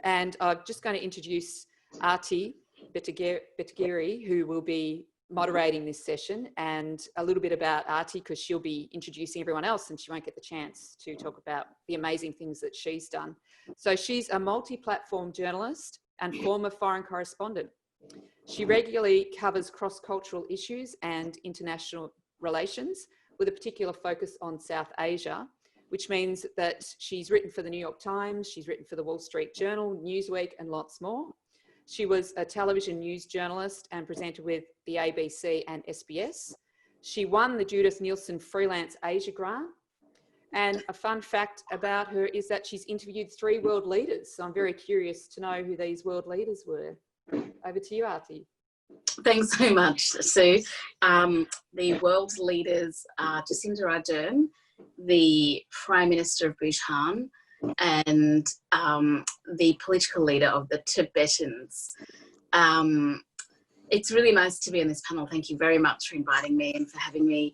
And I'm just going to introduce Aarti Bertigeri, who will be moderating this session, and a little bit about Aarti, because she'll be introducing everyone else and she won't get the chance to talk about the amazing things that she's done. So she's a multi-platform journalist and former foreign correspondent. She regularly covers cross-cultural issues and international relations with a particular focus on South Asia, which means that she's written for the New York Times, she's written for the Wall Street Journal, Newsweek, and lots more. She was a television news journalist and presenter with the ABC and SBS. She won the Judith Nielsen Freelance Asia Grant. And a fun fact about her is that she's interviewed 3 world leaders. So I'm very curious to know who these world leaders were. Over to you, Aarti. Thanks so much, Sue. The world's leaders are Jacinda Ardern, the Prime Minister of Bhutan, and the political leader of the Tibetans. It's really nice to be on this panel. Thank you very much for inviting me and for having me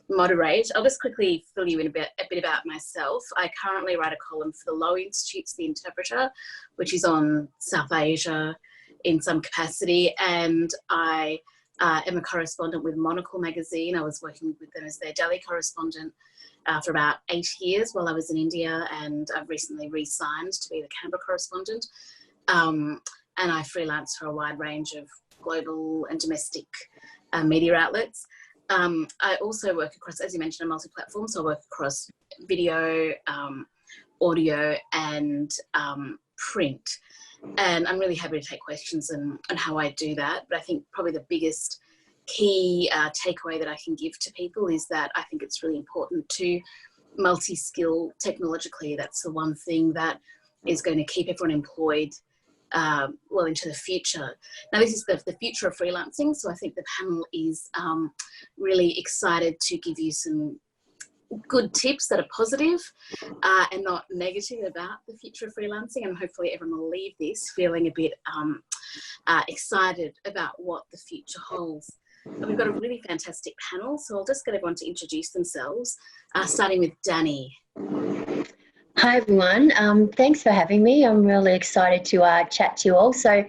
moderate. I'll just quickly fill you in a bit about myself. I currently write a column for the Lowy Institute's The Interpreter, which is on South Asia in some capacity, and I am a correspondent with Monocle magazine. I was working with them as their Delhi correspondent for about 8 years while I was in India, and I've recently re-signed to be the Canberra correspondent. And I freelance for a wide range of global and domestic media outlets. I also work across, as you mentioned, a multi-platform, so I work across video, audio, and print. And I'm really happy to take questions on how I do that. But I think probably the biggest key takeaway that I can give to people is that I think it's really important to multi-skill technologically. That's the one thing that is going to keep everyone employed well into the future. Now, this is the future of freelancing, so I think the panel is really excited to give you some good tips that are positive and not negative about the future of freelancing, and hopefully everyone will leave this feeling a bit excited about what the future holds. And we've got a really fantastic panel, so I'll just get everyone to introduce themselves, starting with Danny. Hi everyone, thanks for having me. I'm really excited to chat to you all. So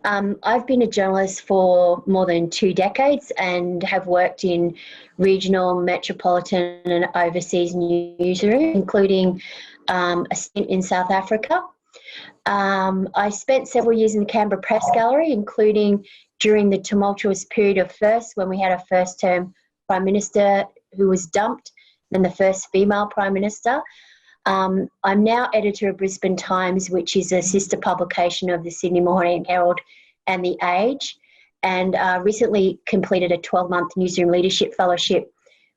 I've been a journalist for more than 2 decades and have worked in regional, metropolitan and overseas newsrooms, including a stint in South Africa. I spent several years in the Canberra Press Gallery, including during the tumultuous period of first, when we had a first-term Prime Minister who was dumped, and the first female Prime Minister. I'm now editor of Brisbane Times, which is a sister publication of the Sydney Morning Herald and The Age, and recently completed a 12-month newsroom leadership fellowship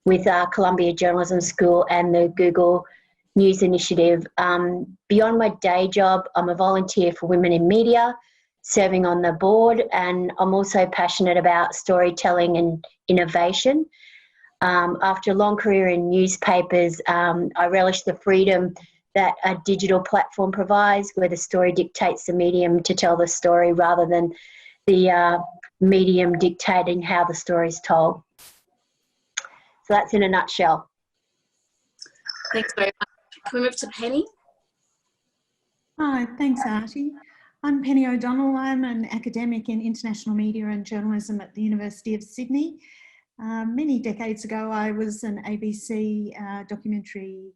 with Columbia Journalism School and the Google News Initiative. Beyond my day job, I'm a volunteer for Women in Media, serving on the board, and I'm also passionate about storytelling and innovation. After a long career in newspapers, I relish the freedom that a digital platform provides, where the story dictates the medium to tell the story rather than the medium dictating how the story is told. So that's in a nutshell. Thanks very much. Can we move to Penny? Hi, thanks Aarti. I'm Penny O'Donnell. I'm an academic in international media and journalism at the University of Sydney. Many decades ago, I was an ABC documentary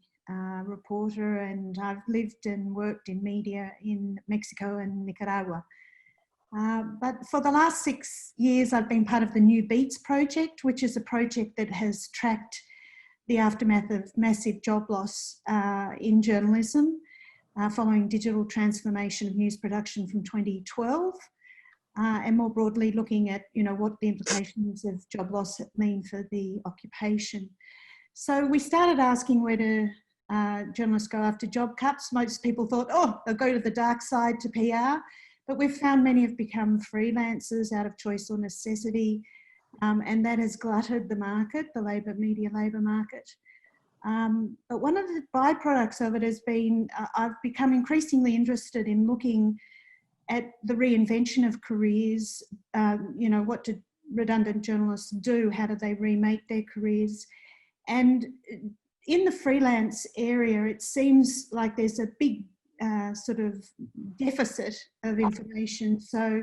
reporter, and I've lived and worked in media in Mexico and Nicaragua. But for the last 6 years, I've been part of the New Beats project, which is a project that has tracked the aftermath of massive job loss in journalism following digital transformation of news production from 2012. And more broadly looking at, what the implications of job loss mean for the occupation. So we started asking where do journalists go after job cuts. Most people thought, they'll go to the dark side to PR, but we've found many have become freelancers out of choice or necessity, and that has glutted the market, the media labour market. But one of the byproducts of it has been, I've become increasingly interested in looking at the reinvention of careers. What do redundant journalists do? How do they remake their careers? And in the freelance area, it seems like there's a big sort of deficit of information. So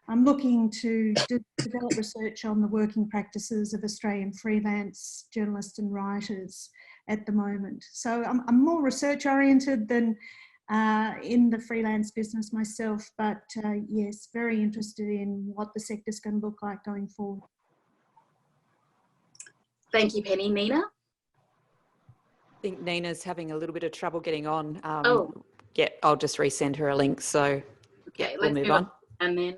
I'm looking to develop research on the working practices of Australian freelance journalists and writers at the moment. So I'm more research oriented than in the freelance business myself, but yes, very interested in what the sector's going to look like going forward. Thank you, Penny. Nina? I think Nina's having a little bit of trouble getting on. Oh. Yeah, I'll just resend her a link. So Okay, yeah, let's we'll move on. And then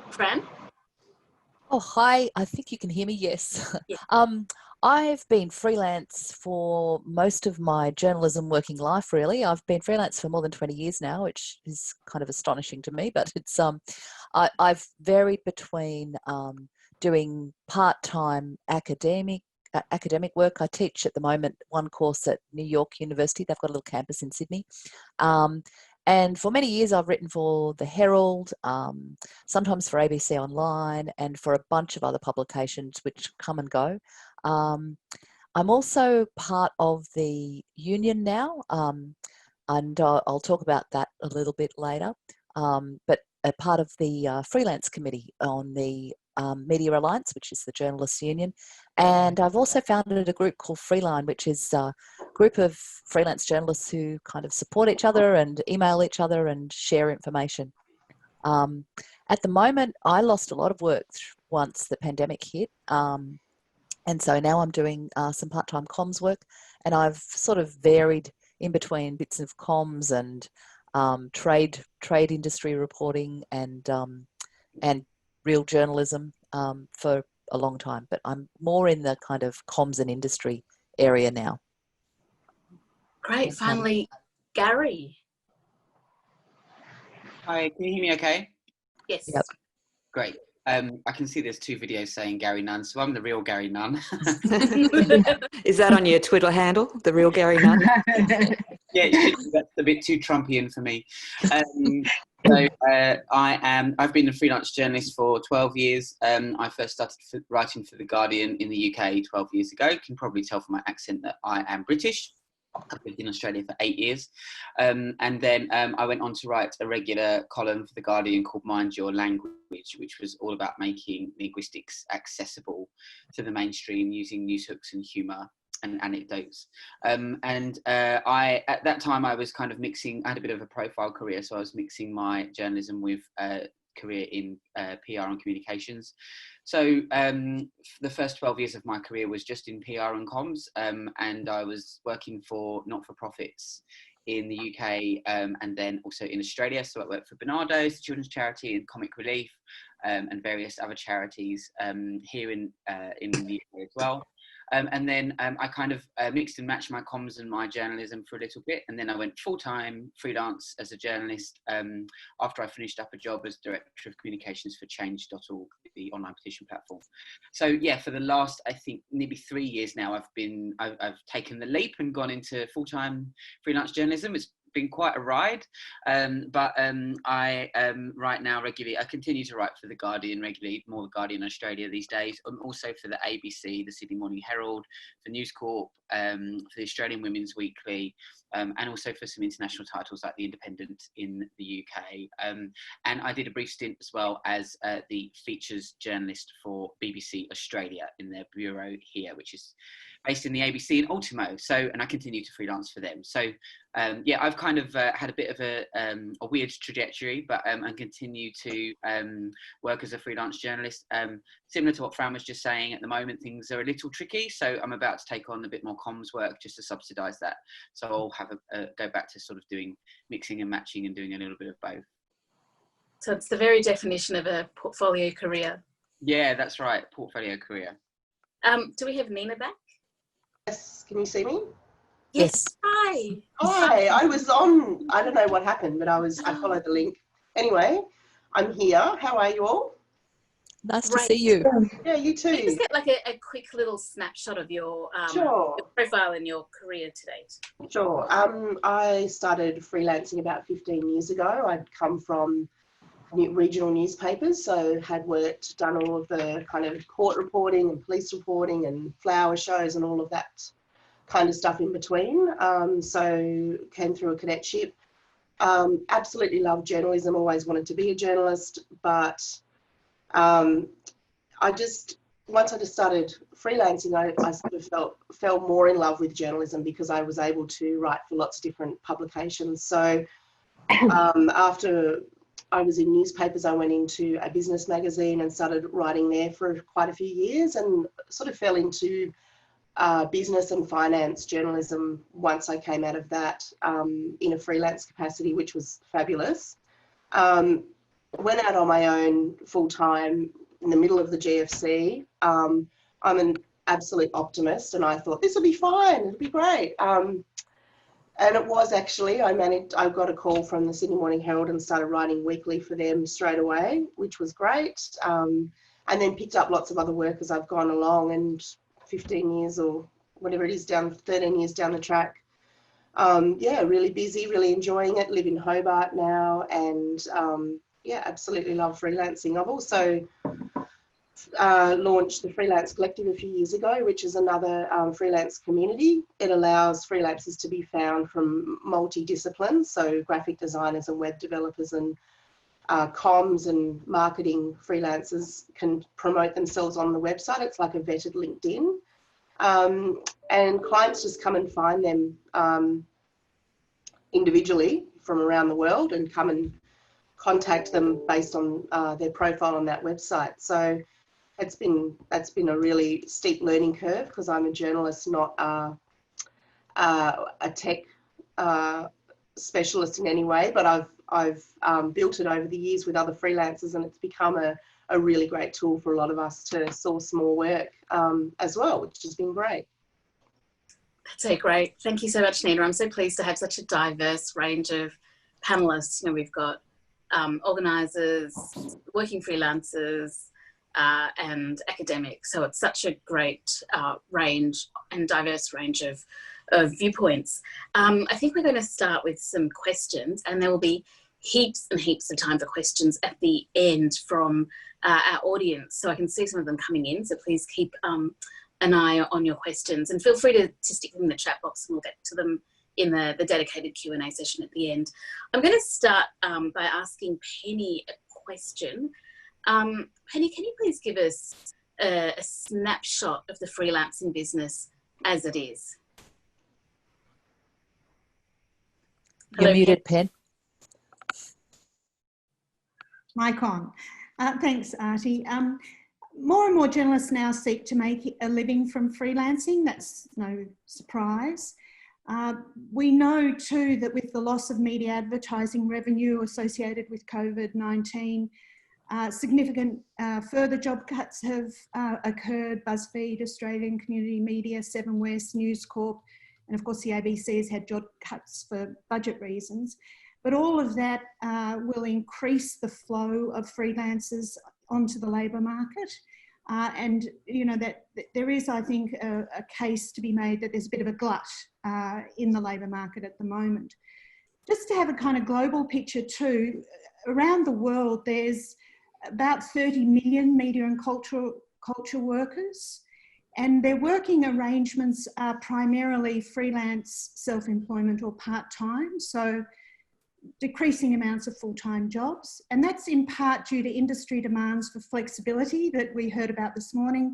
Fran? Oh, hi. I think you can hear me. Yes. Yeah. I've been freelance for most of my journalism working life, really. I've been freelance for more than 20 years now, which is kind of astonishing to me, but it's I've varied between doing part-time academic work. I teach at the moment one course at New York University. They've got a little campus in Sydney. And for many years, I've written for The Herald, sometimes for ABC Online, and for a bunch of other publications which come and go. I'm also part of the union now, and I'll talk about that a little bit later, but a part of the freelance committee on the Media Alliance, which is the journalists' union. And I've also founded a group called Freeline, which is a group of freelance journalists who kind of support each other and email each other and share information. At the moment, I lost a lot of work once the pandemic hit. And so now I'm doing some part-time comms work, and I've sort of varied in between bits of comms and trade industry reporting and real journalism for a long time, but I'm more in the kind of comms and industry area now. Great. Finally, Gary. Hi, can you hear me okay? Yes. Yep. Great. I can see there's 2 videos saying Gary Nunn, so I'm the real Gary Nunn. Is that on your Twitter handle, the real Gary Nunn? Yeah, that's a bit too Trumpian for me. I've been a freelance journalist for 12 years. I first started writing for The Guardian in the UK 12 years ago. You can probably tell from my accent that I am British. I've lived in Australia for 8 years. And then I went on to write a regular column for The Guardian called Mind Your Language, which was all about making linguistics accessible to the mainstream using news hooks and humour and anecdotes. At that time I was kind of mixing, I had a bit of a profile career, so I was mixing my journalism with career in PR and communications. So the first 12 years of my career was just in PR and comms, and I was working for not-for-profits in the UK and then also in Australia. So I worked for Bernardo's, children's charity, and Comic Relief, and various other charities here in the UK as well. And then I kind of mixed and matched my comms and my journalism for a little bit. And then I went full-time freelance as a journalist after I finished up a job as Director of Communications for Change.org, the online petition platform. So yeah, for the last, I think, maybe 3 years now, I've taken the leap and gone into full-time freelance journalism. It's been quite a ride, but I right now regularly, I continue to write for The Guardian regularly, more The Guardian Australia these days. I'm also for the ABC, the Sydney Morning Herald, for News Corp, for the Australian Women's Weekly, and also for some international titles like The Independent in the UK. And I did a brief stint as well as the features journalist for BBC Australia in their bureau here, which is based in the ABC in Ultimo. So, and I continue to freelance for them. So, yeah, I've kind of had a bit of a weird trajectory, but I continue to work as a freelance journalist. Similar to what Fran was just saying, at the moment things are a little tricky, so I'm about to take on a bit more comms work just to subsidise that. So I'll have go back to sort of doing mixing and matching and doing a little bit of both. So it's the very definition of a portfolio career. Yeah, that's right, portfolio career. Do we have Nina back? Yes, can you see me? Yes. Hi. Hi, I was on, I don't know what happened, but I followed the link. Anyway, I'm here. How are you all? Nice Great. to see you. Yeah, you Can you too. just get like a quick little snapshot of your, Sure. your profile and your career to date? Sure. I started freelancing about 15 years ago. I'd come from regional newspapers, so had done all of the kind of court reporting and police reporting and flower shows and all of that kind of stuff in between. So came through a cadetship. Absolutely loved journalism, always wanted to be a journalist, but once I just started freelancing, I sort of fell more in love with journalism because I was able to write for lots of different publications. So after I was in newspapers, I went into a business magazine and started writing there for quite a few years, and sort of fell into business and finance journalism once I came out of that in a freelance capacity, which was fabulous. Went out on my own full-time in the middle of the GFC. I'm an absolute optimist, and I thought this will be fine, it'll be great. And it was actually. I got a call from the Sydney Morning Herald and started writing weekly for them straight away, which was great. And then picked up lots of other work as I've gone along, and 15 years or whatever it is 13 years down the track. Yeah, really busy, really enjoying it, live in Hobart now, and yeah, absolutely love freelancing. I've also launched the Freelance Collective a few years ago, which is another freelance community. It allows freelancers to be found from multi-disciplines, so graphic designers and web developers and comms and marketing freelancers can promote themselves on the website. It's like a vetted LinkedIn. And clients just come and find them individually from around the world and come and contact them based on their profile on that website. So that's been a really steep learning curve because I'm a journalist, not a tech specialist in any way, but I've built it over the years with other freelancers, and it's become a really great tool for a lot of us to source more work as well, which has been great. That's so great. Thank you so much, Nina. I'm so pleased to have such a diverse range of panelists. You know, we've got organisers, working freelancers, and academics. So it's such a great range and diverse range of viewpoints. I think we're going to start with some questions, and there will be heaps and heaps of time for questions at the end from our audience. So I can see some of them coming in, so please keep an eye on your questions, and feel free to stick them in the chat box, and we'll get to them in the dedicated Q&A session at the end. I'm going to start by asking Penny a question. Penny, can you please give us a snapshot of the freelancing business as it is? You're muted, Pen. Mic on. Thanks, Aarti. More and more journalists now seek to make a living from freelancing. That's no surprise. We know too that with the loss of media advertising revenue associated with COVID-19, significant further job cuts have occurred. BuzzFeed, Australian Community Media, Seven West, News Corp, and of course the ABC has had job cuts for budget reasons. But all of that will increase the flow of freelancers onto the labour market. And, you know, that there is, I think, a case to be made that there's a bit of a glut in the labour market at the moment. Just to have a kind of global picture too, around the world, there's about 30 million media and culture workers, and their working arrangements are primarily freelance self-employment or part-time. So decreasing amounts of full-time jobs, and that's in part due to industry demands for flexibility that we heard about this morning,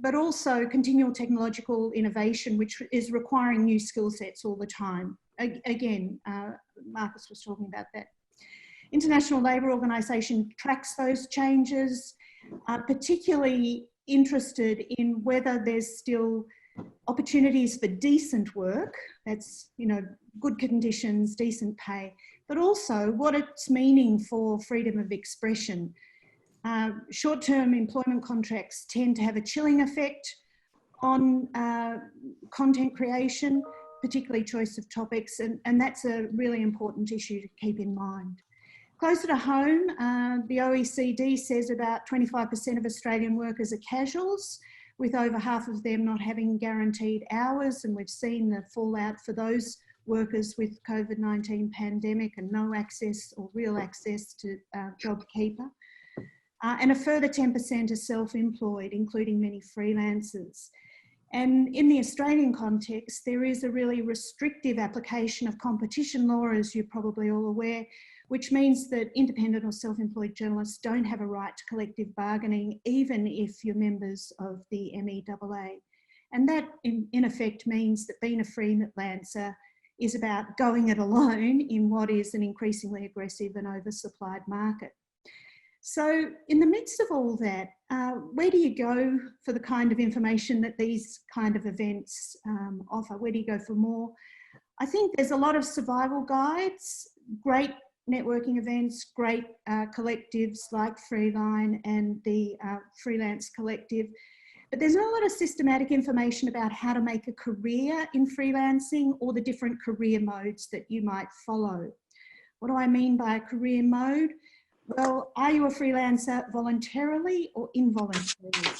but also continual technological innovation, which is requiring new skill sets all the time. Again, Marcus was talking about that. International Labour Organisation tracks those changes, particularly interested in whether there's still opportunities for decent work, that's, you know, good conditions, decent pay, but also what it's meaning for freedom of expression. Short-term employment contracts tend to have a chilling effect on content creation, particularly choice of topics, and that's a really important issue to keep in mind. Closer to home, the OECD says about 25% of Australian workers are casuals, with over half of them not having guaranteed hours, and we've seen the fallout for those workers with COVID-19 pandemic and no access or real access to JobKeeper. And a further 10% are self-employed, including many freelancers. And in the Australian context, there is a really restrictive application of competition law, as you're probably all aware, which means that independent or self-employed journalists don't have a right to collective bargaining, even if you're members of the MEAA. And that, in effect, means that being a freelancer is about going it alone in what is an increasingly aggressive and oversupplied market. So in the midst of all that, where do you go for the kind of information that these kind of events offer? Where do you go for more? I think there's a lot of survival guides, great networking events, great collectives like Freeline and the Freelance Collective. But there's not a lot of systematic information about how to make a career in freelancing or the different career modes that you might follow. What do I mean by a career mode? Well, are you a freelancer voluntarily or involuntarily?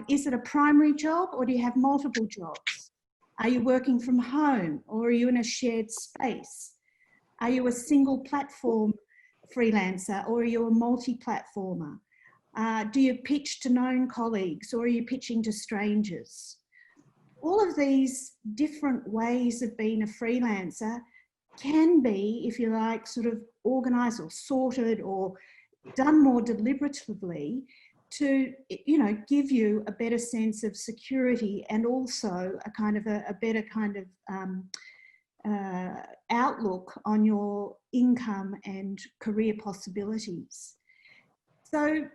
Is it a primary job or do you have multiple jobs? Are you working from home or are you in a shared space? Are you a single platform freelancer or are you a multi-platformer? Do you pitch to known colleagues or are you pitching to strangers? All of these different ways of being a freelancer can be, if you like, sort of organised or sorted or done more deliberatively to, you know, give you a better sense of security and also a kind of a better kind of outlook on your income and career possibilities. So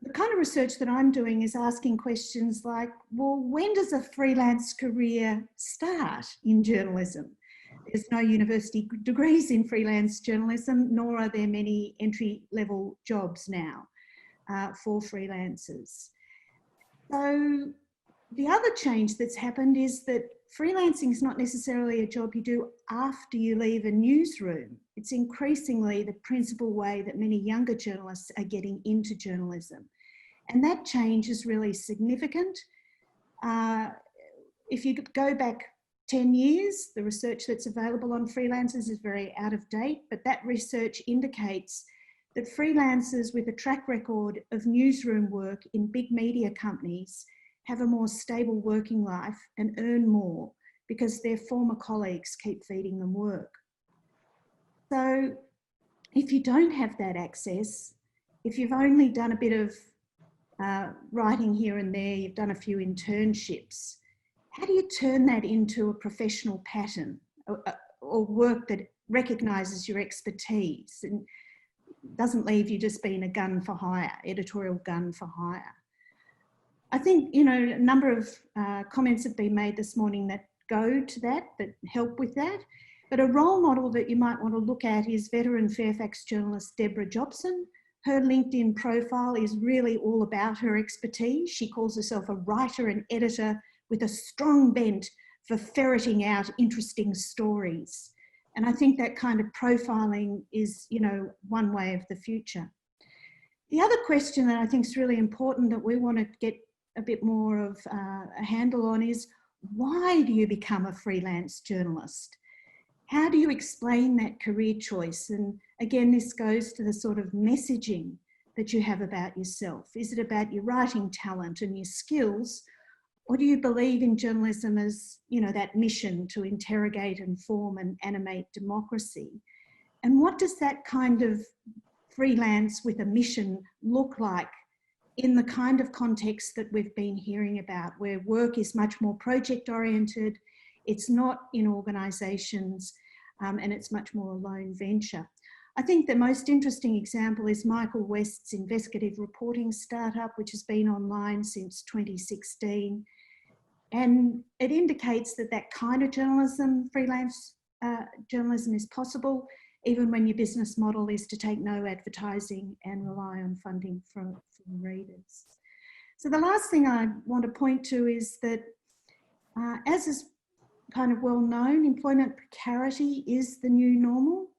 the kind of research that I'm doing is asking questions like, well, when does a freelance career start in journalism? There's no university degrees in freelance journalism, nor are there many entry-level jobs now for freelancers. So the other change that's happened is that freelancing is not necessarily a job you do after you leave a newsroom. It's increasingly the principal way that many younger journalists are getting into journalism. And that change is really significant. If you go back 10 years, the research that's available on freelancers is very out of date, but that research indicates that freelancers with a track record of newsroom work in big media companies have a more stable working life and earn more because their former colleagues keep feeding them work. So if you don't have that access, if you've only done a bit of writing here and there, you've done a few internships, how do you turn that into a professional pattern or work that recognises your expertise and doesn't leave you just being a gun for hire, editorial gun for hire? I think, you know, a number of comments have been made this morning that go to that help with that. But a role model that you might want to look at is veteran Fairfax journalist Deborah Jobson. Her LinkedIn profile is really all about her expertise. She calls herself a writer and editor with a strong bent for ferreting out interesting stories. And I think that kind of profiling is, you know, one way of the future. The other question that I think is really important that we want to get a bit more of a handle on is, why do you become a freelance journalist? How do you explain that career choice? And again, this goes to the sort of messaging that you have about yourself. Is it about your writing talent and your skills? Or do you believe in journalism as, you know, that mission to interrogate, inform and animate democracy? And what does that kind of freelance with a mission look like in the kind of context that we've been hearing about, where work is much more project oriented, it's not in organisations, and it's much more a lone venture? I think the most interesting example is Michael West's investigative reporting startup, which has been online since 2016. And it indicates that that kind of journalism, freelance journalism, is possible, even when your business model is to take no advertising and rely on funding from readers. So the last thing I want to point to is that, as is kind of well known, employment precarity is the new normal.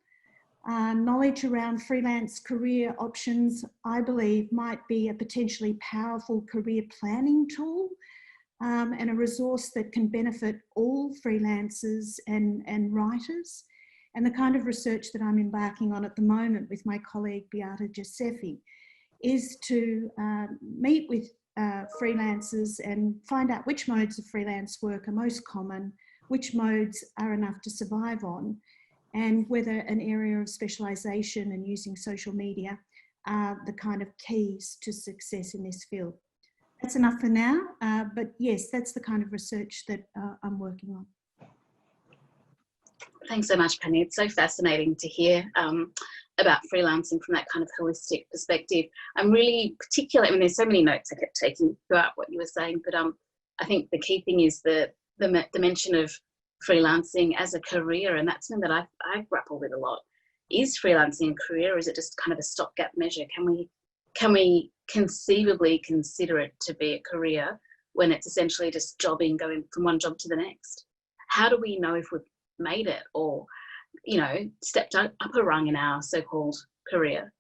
Knowledge around freelance career options, I believe, might be a potentially powerful career planning tool, and a resource that can benefit all freelancers and writers. And the kind of research that I'm embarking on at the moment with my colleague Beata Giuseppe is to meet with freelancers and find out which modes of freelance work are most common, which modes are enough to survive on, and whether an area of specialisation and using social media are the kind of keys to success in this field. That's enough for now, but yes, that's the kind of research that I'm working on. Thanks so much, Penny. It's so fascinating to hear about freelancing from that kind of holistic perspective. I'm really particular, I mean, there's so many notes I kept taking throughout what you were saying, but I think the key thing is the dimension of freelancing as a career, and that's something that I grapple with a lot. Is freelancing a career, or is it just kind of a stopgap measure? Can we conceivably consider it to be a career when it's essentially just jobbing, going from one job to the next? How do we know if we've made it, or, you know, stepped up a rung in our so-called career?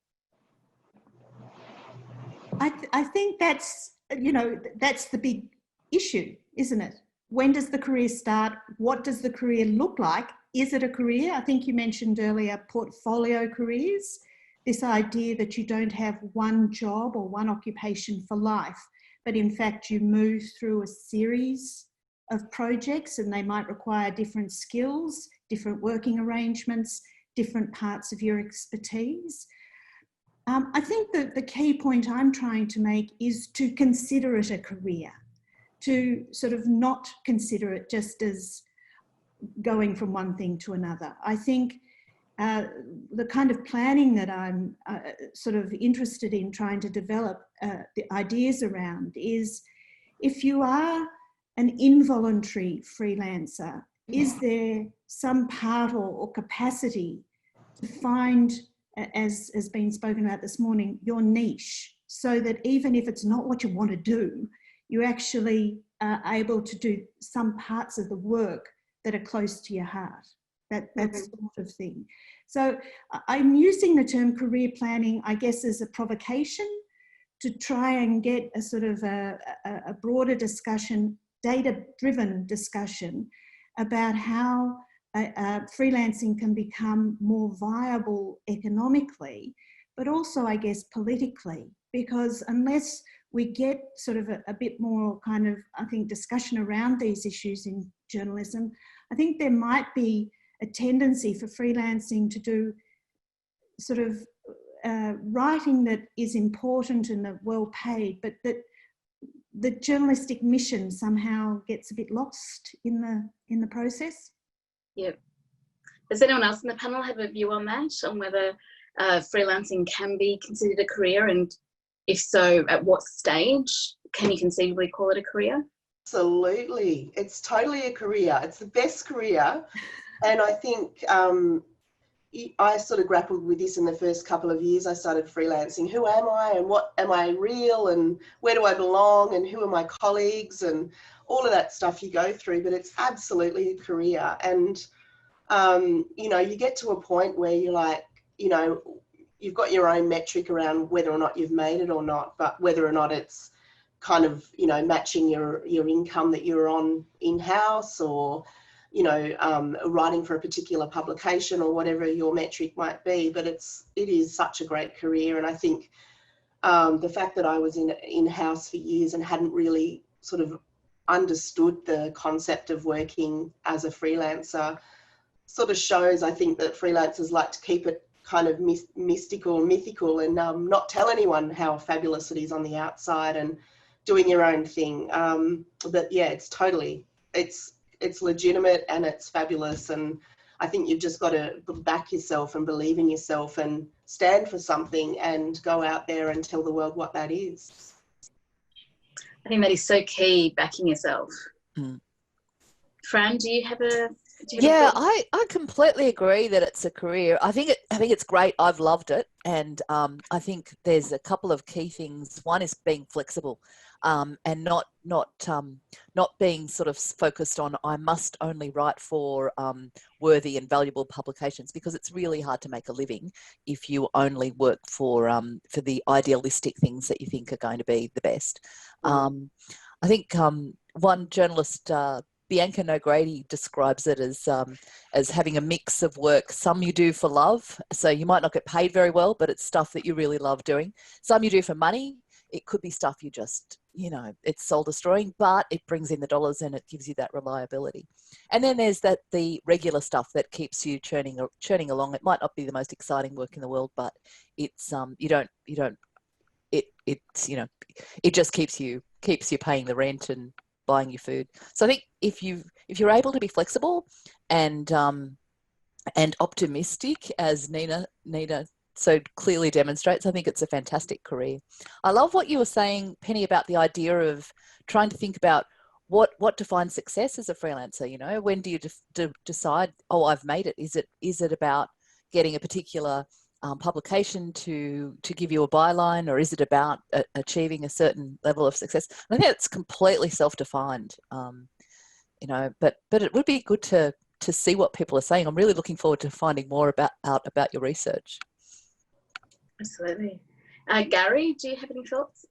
I think that's, you know, that's the big issue, isn't it? When does the career start? What does the career look like? Is it a career? I think you mentioned earlier portfolio careers, this idea that you don't have one job or one occupation for life, but in fact you move through a series of projects, and they might require different skills, different working arrangements, different parts of your expertise. I think that the key point I'm trying to make is to consider it a career, to sort of not consider it just as going from one thing to another. I think the kind of planning that I'm sort of interested in trying to develop the ideas around is, if you are an involuntary freelancer, is there some part or capacity to find, as has been spoken about this morning, your niche, so that even if it's not what you want to do, you actually are able to do some parts of the work that are close to your heart, that sort of thing. So I'm using the term career planning, I guess, as a provocation to try and get a sort of a broader discussion, data-driven discussion about how freelancing can become more viable economically, but also, I guess, politically, because unless we get sort of a bit more kind of, I think, discussion around these issues in journalism, I think there might be a tendency for freelancing to do sort of writing that is important and well paid, but that the journalistic mission somehow gets a bit lost in the process. Yeah. Does anyone else in the panel have a view on that, on whether freelancing can be considered a career, and if so, at what stage can you conceivably call it a career? Absolutely. It's totally a career. It's the best career. And I think I sort of grappled with this in the first couple of years I started freelancing. Who am I, and what am I real, and where do I belong, and who are my colleagues, and all of that stuff you go through. But it's absolutely a career. And, you know, you get to a point where you're like, you know, you've got your own metric around whether or not you've made it or not, but whether or not it's kind of, you know, matching your income that you're on in-house, or, you know, writing for a particular publication, or whatever your metric might be. But it is such a great career. And I think the fact that I was in-house for years and hadn't really sort of understood the concept of working as a freelancer sort of shows, I think, that freelancers like to keep it kind of mystical, mythical, and not tell anyone how fabulous it is on the outside, and doing your own thing. But yeah, it's totally, it's legitimate and it's fabulous. And I think you've just got to back yourself and believe in yourself and stand for something and go out there and tell the world what that is. I think that is so key, backing yourself. Mm. Fran, do you have a... Yeah, I completely agree that it's a career. I think it's great. I've loved it, and I think there's a couple of key things. One is being flexible, and not being sort of focused on I must only write for worthy and valuable publications, because it's really hard to make a living if you only work for the idealistic things that you think are going to be the best. I think one journalist, Bianca Nogrady, describes it as having a mix of work. Some you do for love, so you might not get paid very well, but it's stuff that you really love doing. Some you do for money. It could be stuff you just you know, it's soul destroying, but it brings in the dollars and it gives you that reliability. And then there's the regular stuff that keeps you churning along. It might not be the most exciting work in the world, but it's it's you know, it just keeps you paying the rent and buying your food. So I think if you're able to be flexible and optimistic, as Nina so clearly demonstrates, I think it's a fantastic career. I love what you were saying, Penny, about the idea of trying to think about what defines success as a freelancer. You know, when do you decide, oh, I've made it? Is it about getting a particular publication to give you a byline, or is it about achieving a certain level of success? I think it's completely self-defined. You know, but it would be good to see what people are saying. I'm really looking forward to finding more about your research. Absolutely. Gary, do you have any thoughts?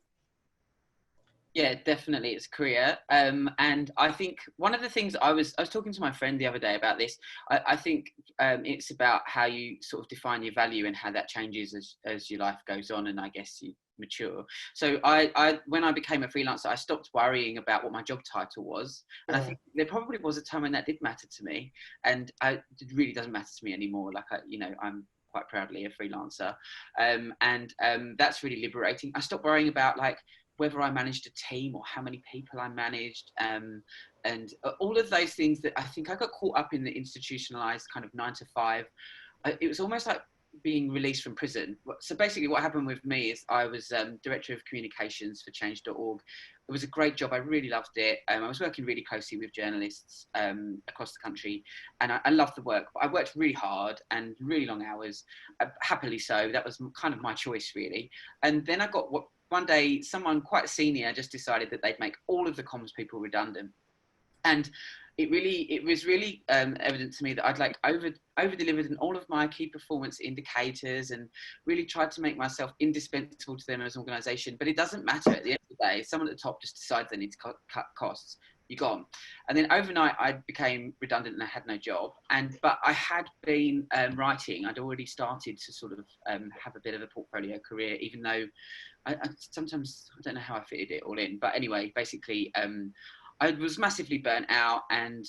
Yeah, definitely, it's career. And I think one of the things I was talking to my friend the other day about this. I think it's about how you sort of define your value and how that changes as your life goes on, and I guess you mature. So when I became a freelancer, I stopped worrying about what my job title was, and I think there probably was a time when that did matter to me, and it really doesn't matter to me anymore. Like I'm quite proudly a freelancer, and that's really liberating. I stopped worrying about like whether I managed a team or how many people I managed, and all of those things that I think I got caught up in the institutionalized kind of 9 to 5. It was almost like being released from prison. So basically what happened with me is I was director of communications for change.org. It was a great job. I really loved it. I was working really closely with journalists across the country, and I loved the work. I worked really hard and really long hours, happily so. That was kind of my choice, really. And then I got one day, someone quite senior just decided that they'd make all of the comms people redundant. And it was really evident to me that I'd like over-delivered in all of my key performance indicators and really tried to make myself indispensable to them as an organisation. But it doesn't matter at the end of the day. Someone at the top just decides they need to cut costs. You're gone. And then overnight I became redundant and I had no job. But I had been writing. I'd already started to sort of have a bit of a portfolio career, even though sometimes I don't know how I fitted it all in. But anyway, basically, I was massively burnt out, and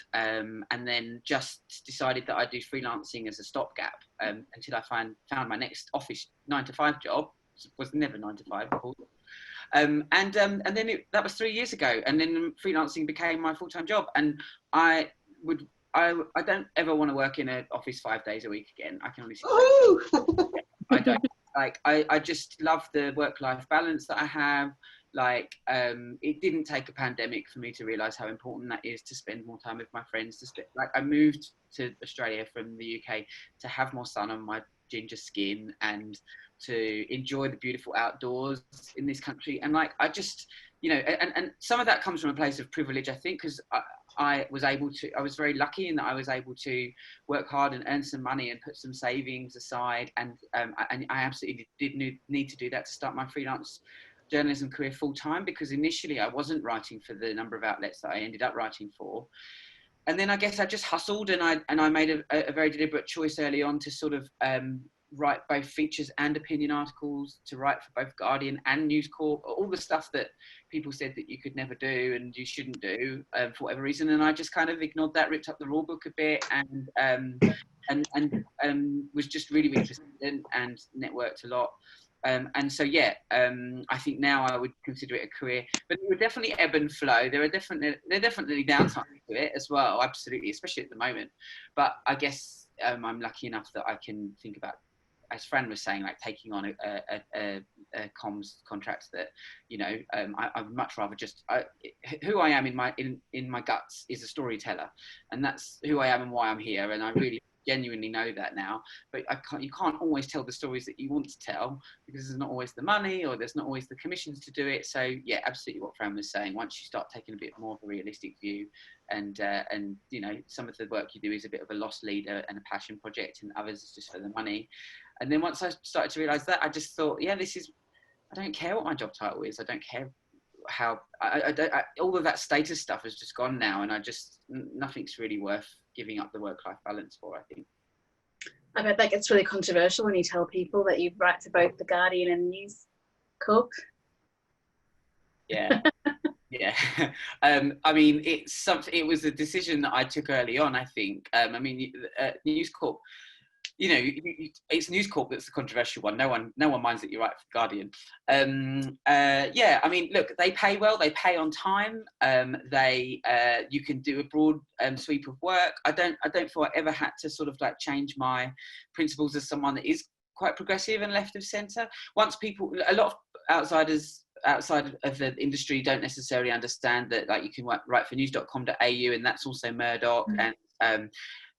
then just decided that I'd do freelancing as a stopgap until I found my next office 9 to 5 job. It was never 9 to 5, of course. And then that was 3 years ago, and then freelancing became my full-time job. And I don't ever want to work in an office 5 days a week again. I can only say I don't. Like, I just love the work-life balance that I have. Like, it didn't take a pandemic for me to realise how important that is, to spend more time with my friends. Like, I moved to Australia from the UK to have more sun on my ginger skin and to enjoy the beautiful outdoors in this country. And like, I just, you know, and some of that comes from a place of privilege, I think, because I was very lucky in that I was able to work hard and earn some money and put some savings aside. And I absolutely did need to do that to start my freelance journalism career full time, because initially I wasn't writing for the number of outlets that I ended up writing for. And then I guess I just hustled, and I made a very deliberate choice early on to sort of write both features and opinion articles, to write for both Guardian and News Corp, all the stuff that people said that you could never do and you shouldn't do for whatever reason. And I just kind of ignored that, ripped up the rule book a bit, and was just really, really persistent and networked a lot. And so, yeah, I think now I would consider it a career, but it would definitely ebb and flow. There are definitely downtimes to it as well, absolutely, especially at the moment. But I guess I'm lucky enough that I can think about, as Fran was saying, like taking on a comms contract that, you know, I'd much rather just, who I am in my guts is a storyteller, and that's who I am and why I'm here. And I really genuinely know that now, but you can't always tell the stories that you want to tell, because there's not always the money or there's not always the commissions to do it. So yeah, absolutely what Fran was saying, once you start taking a bit more of a realistic view, and you know, some of the work you do is a bit of a lost leader and a passion project, and others is just for the money. And then once I started to realize that, I just thought, yeah, I don't care what my job title is, I don't care how all of that status stuff has just gone now, and nothing's really worth giving up the work-life balance for, I think. I bet that gets really controversial when you tell people that you write for both The Guardian and News Corp. Yeah. Yeah, I mean, it was a decision that I took early on. I think. I mean, News Corp. You know, it's News Corp that's the controversial one. No one minds that you write for Guardian. Yeah, I mean, look, they pay well. They pay on time. You can do a broad sweep of work. I don't feel I ever had to sort of like change my principles as someone that is quite progressive and left of centre. Once a lot of outsiders outside of the industry don't necessarily understand that, like, you can write for news.com.au, and that's also Murdoch, and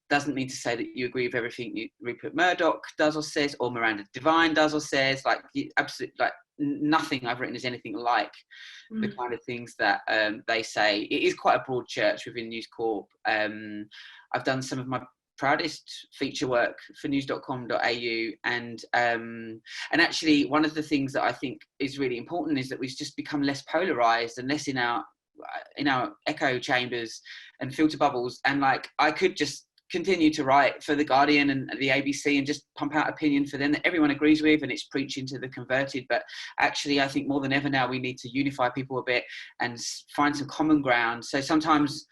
doesn't mean to say that you agree with everything Rupert Murdoch does or says, or Miranda Devine does or says. Like, absolutely, like, nothing I've written is anything like the kind of things that they say. It is quite a broad church within News Corp. I've done some of my proudest feature work for news.com.au, and actually one of the things that I think is really important is that we've just become less polarized and less in our echo chambers and filter bubbles, and like, I could just continue to write for the Guardian and the ABC and just pump out opinion for them that everyone agrees with, and it's preaching to the converted. But actually, I think more than ever now we need to unify people a bit and find some common ground. So sometimes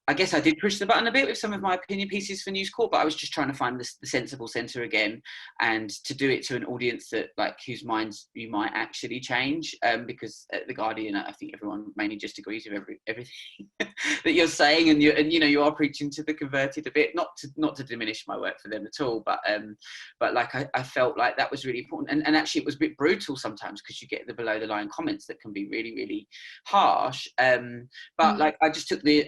I guess I did push the button a bit with some of my opinion pieces for News Corp, but I was just trying to find the sensible centre again, and to do it to an audience that, like, whose minds you might actually change. Because at the Guardian, I think everyone mainly just agrees with everything that you're saying, and you are preaching to the converted a bit. Not to diminish my work for them at all, but like, I felt like that was really important, and actually it was a bit brutal sometimes, because you get the below the line comments that can be really, really harsh. But like, I just took the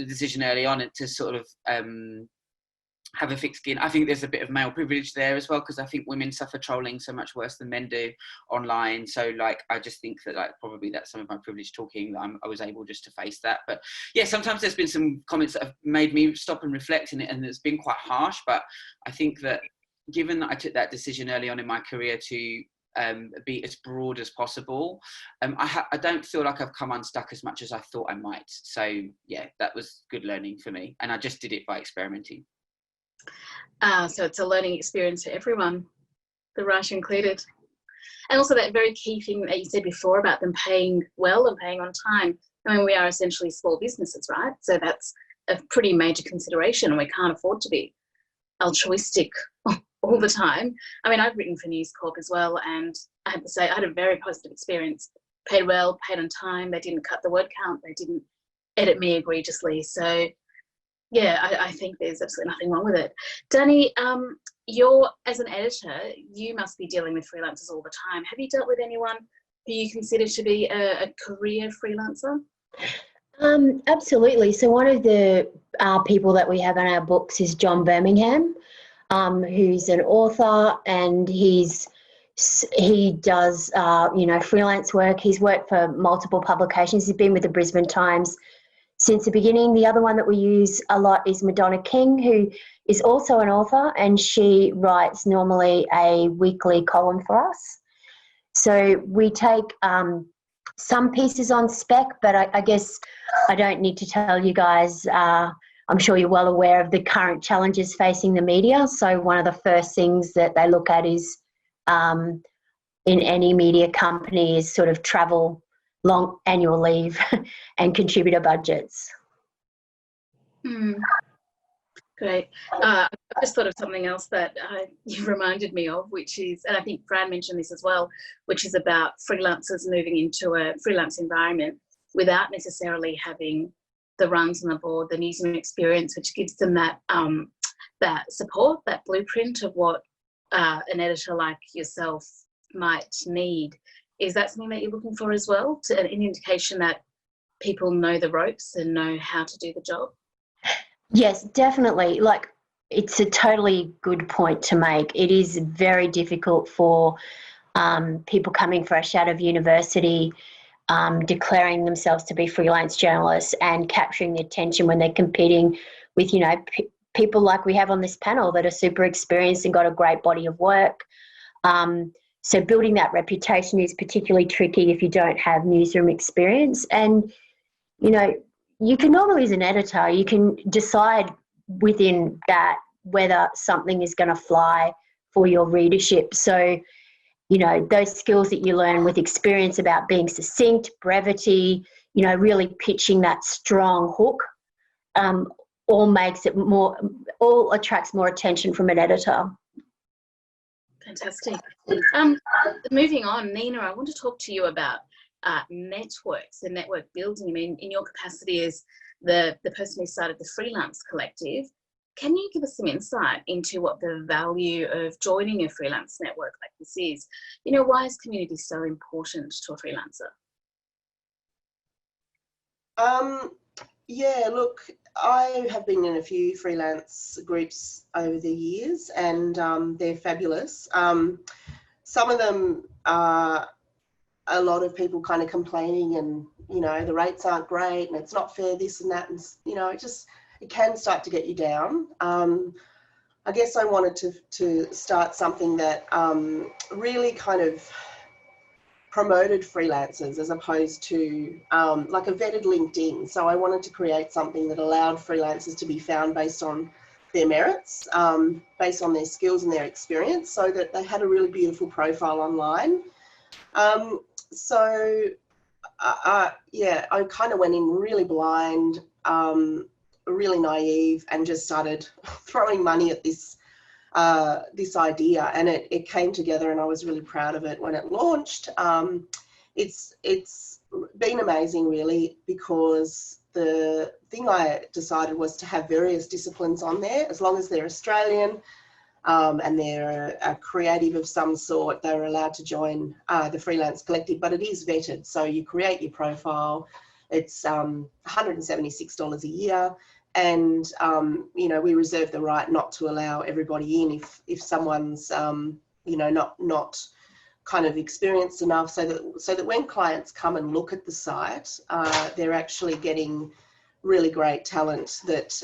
decision early on to sort of have a thick skin. I think there's a bit of male privilege there as well, because I think women suffer trolling so much worse than men do online. So like, I just think that, like, probably that's some of my privilege talking, that I was able just to face that. But yeah, sometimes there's been some comments that have made me stop and reflect, and it's been quite harsh. But I think that, given that I took that decision early on in my career to be as broad as possible, I don't feel like I've come unstuck as much as I thought I might. So yeah, that was good learning for me, and I just did it by experimenting. So it's a learning experience for everyone, the writer included. And also that very key thing that you said before about them paying well and paying on time. I mean, we are essentially small businesses, right? So that's a pretty major consideration, and we can't afford to be altruistic all the time. I mean, I've written for News Corp as well, and I have to say I had a very positive experience. Paid well, paid on time. They didn't cut the word count. They didn't edit me egregiously. So yeah, I think there's absolutely nothing wrong with it. Danny, you're, as an editor, you must be dealing with freelancers all the time. Have you dealt with anyone who you consider to be a career freelancer? Absolutely. So one of the people that we have in our books is John Birmingham, who's an author, and he does freelance work. He's worked for multiple publications. He's been with the Brisbane Times since the beginning. The other one that we use a lot is Madonna King, who is also an author, and she writes normally a weekly column for us. So we take some pieces on spec, but I guess I don't need to tell you guys, I'm sure you're well aware of the current challenges facing the media. So one of the first things that they look at is, in any media company, is sort of travel, long annual leave and contributor budgets. Great. I just thought of something else that you reminded me of, which is, and I think Fran mentioned this as well, which is about freelancers moving into a freelance environment without necessarily having the runs on the board, the newsroom experience, which gives them that that support, that blueprint of what an editor like yourself might need. Is that something that you're looking for as well, to an indication that people know the ropes and know how to do the job? Yes, definitely. Like, it's a totally good point to make. It is very difficult for people coming fresh out of university, declaring themselves to be freelance journalists and capturing the attention when they're competing with, people like we have on this panel that are super experienced and got a great body of work. So building that reputation is particularly tricky if you don't have newsroom experience. And, you can normally, as an editor, you can decide within that whether something is going to fly for your readership. So, those skills that you learn with experience about being succinct, brevity, you know, really pitching that strong hook, all makes it more, all attracts more attention from an editor. Fantastic. Moving on, Nina, I want to talk to you about networks and network building. I mean, in your capacity as the person who started the Freelance Collective, can you give us some insight into what the value of joining a freelance network like this is? You know, why is community so important to a freelancer? Yeah, look, I have been in a few freelance groups over the years, and they're fabulous. Some of them are a lot of people kind of complaining, and, you know, the rates aren't great and it's not fair, this and that, and, you know, it can start to get you down. I guess I wanted to start something that really kind of promoted freelancers as opposed to like a vetted LinkedIn. So I wanted to create something that allowed freelancers to be found based on their merits, based on their skills and their experience, so that they had a really beautiful profile online. Yeah, I kind of went in really blind, really naive, and just started throwing money at this this idea, and it came together, and I was really proud of it when it launched. It's been amazing, really, because the thing I decided was to have various disciplines on there, as long as they're Australian and they're a creative of some sort, they're allowed to join the Freelance Collective, but it is vetted. So you create your profile. It's $176 a year. And, you know, we reserve the right not to allow everybody in if someone's, you know, not kind of experienced enough, so that when clients come and look at the site, they're actually getting really great talent that,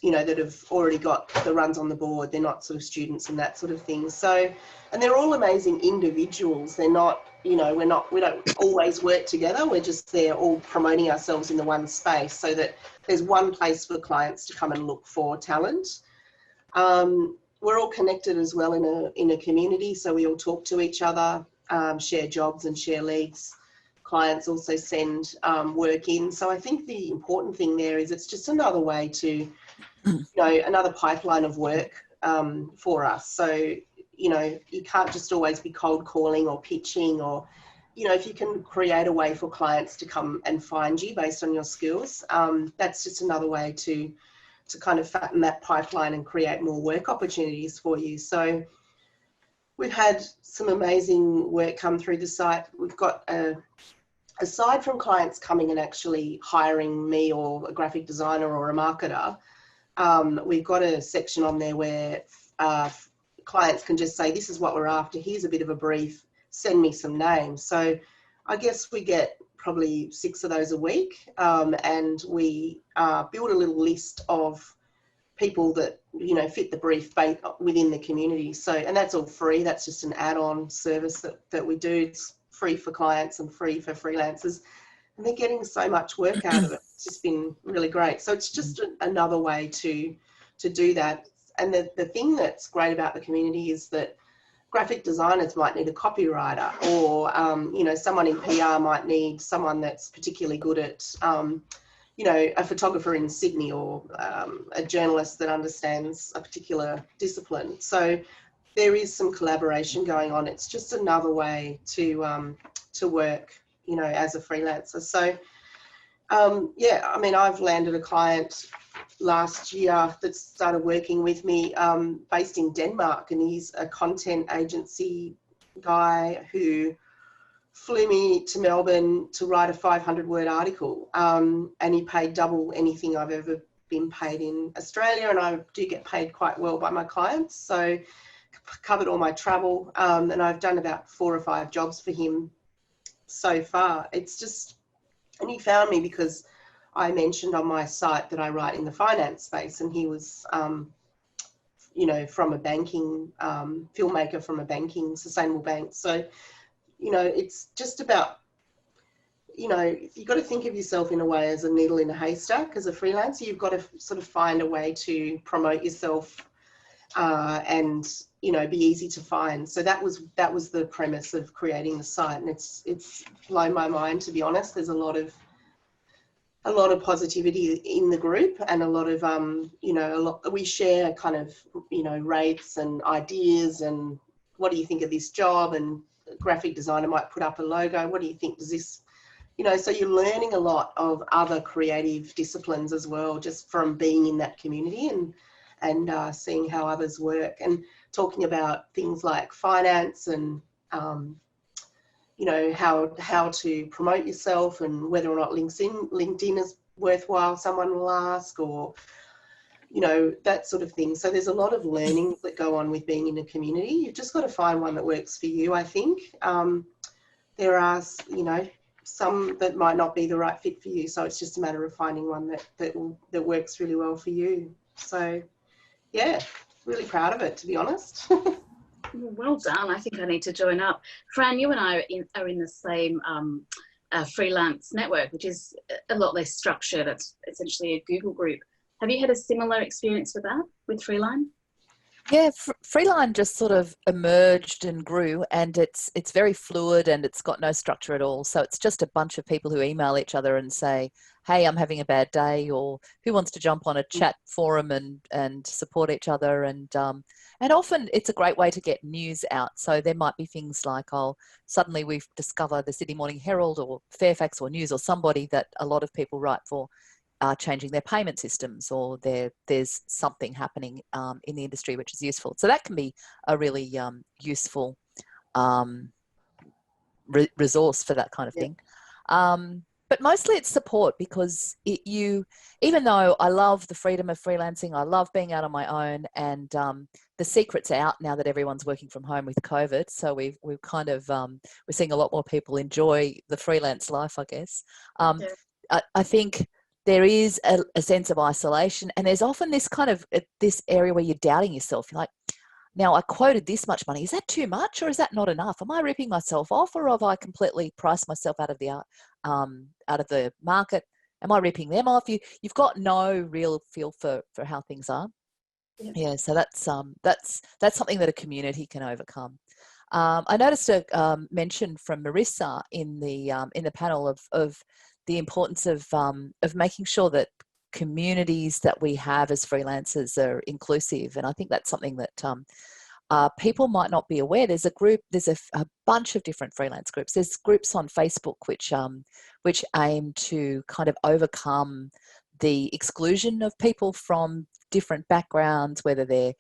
you know, that have already got the runs on the board. They're not sort of students and that sort of thing. So, and they're all amazing individuals. They're not, you know, we don't always work together. We're just there all promoting ourselves in the one space, so that there's one place for clients to come and look for talent. We're all connected as well in a community, so we all talk to each other, share jobs and share leads. Clients also send work in. So I think the important thing there is it's just another way to, you know, another pipeline of work for us. So, you know, you can't just always be cold calling or pitching, or, you know, if you can create a way for clients to come and find you based on your skills, that's just another way to kind of fatten that pipeline and create more work opportunities for you. So we've had some amazing work come through the site. We've got aside from clients coming and actually hiring me or a graphic designer or a marketer, we've got a section on there where clients can just say, this is what we're after, here's a bit of a brief, send me some names. So I guess we get probably 6 of those a week, and we build a little list of people that, you know, fit the brief within the community. So, and that's all free. That's just an add-on service that we do. It's free for clients and free for freelancers, and they're getting so much work out of it. It's just been really great. So it's just another way to do that. And the thing that's great about the community is that graphic designers might need a copywriter, or you know, someone in PR might need someone that's particularly good at you know, a photographer in Sydney, or a journalist that understands a particular discipline. So there is some collaboration going on. It's just another way to work, you know, as a freelancer. So yeah, I mean, I've landed a client last year that started working with me based in Denmark, and he's a content agency guy who flew me to Melbourne to write a 500-word article, and he paid double anything I've ever been paid in Australia, and I do get paid quite well by my clients, so covered all my travel, and I've done about 4 or 5 jobs for him so far. It's just, and he found me because I mentioned on my site that I write in the finance space, and he was you know, from a banking filmmaker from a banking sustainable bank. So, you know, it's just about, you know, you've got to think of yourself in a way as a needle in a haystack. As a freelancer, you've got to sort of find a way to promote yourself and, you know, be easy to find. So that was the premise of creating the site, and it's blown my mind, to be honest. There's a lot of a lot of positivity in the group, and a lot of we share kind of rates and ideas, and what do you think of this job, and a graphic designer might put up a logo, what do you think, does this, so you're learning a lot of other creative disciplines as well, just from being in that community and seeing how others work, and talking about things like finance and how to promote yourself, and whether or not LinkedIn is worthwhile, someone will ask, or that sort of thing. So there's a lot of learning that go on with being in a community. You've just got to find one that works for you, I think. There are some that might not be the right fit for you, so it's just a matter of finding one that works really well for you. So yeah, really proud of it, to be honest. Well done. I think I need to join up. Fran, you and I are in the same freelance network, which is a lot less structured. It's essentially a Google group. Have you had a similar experience with that, with Freeline? Yeah, Freeline just sort of emerged and grew, and it's very fluid, and it's got no structure at all. So it's just a bunch of people who email each other and say, hey, I'm having a bad day, or who wants to jump on a chat forum and support each other. And often it's a great way to get news out. So there might be things like, suddenly we've discovered the Sydney Morning Herald or Fairfax or News or somebody that a lot of people write for are changing their payment systems, or there's something happening in the industry which is useful. So that can be a really useful resource for that kind of thing. But mostly it's support, because even though I love the freedom of freelancing, I love being out on my own, and the secret's out now that everyone's working from home with COVID. So we've kind of, we're seeing a lot more people enjoy the freelance life, I guess. I think there is a sense of isolation, and there's often this kind of this area where you're doubting yourself. You're like, now I quoted this much money. Is that too much, or is that not enough? Am I ripping myself off, or have I completely priced myself out of the market? Am I ripping them off? You've got no real feel for how things are. Yeah, so that's something that a community can overcome. I noticed a mention from Marissa in the panel of the importance of making sure that communities that we have as freelancers are inclusive. And I think that's something that people might not be aware. There's a bunch of different freelance groups. There's groups on Facebook which aim to kind of overcome the exclusion of people from different backgrounds, whether they're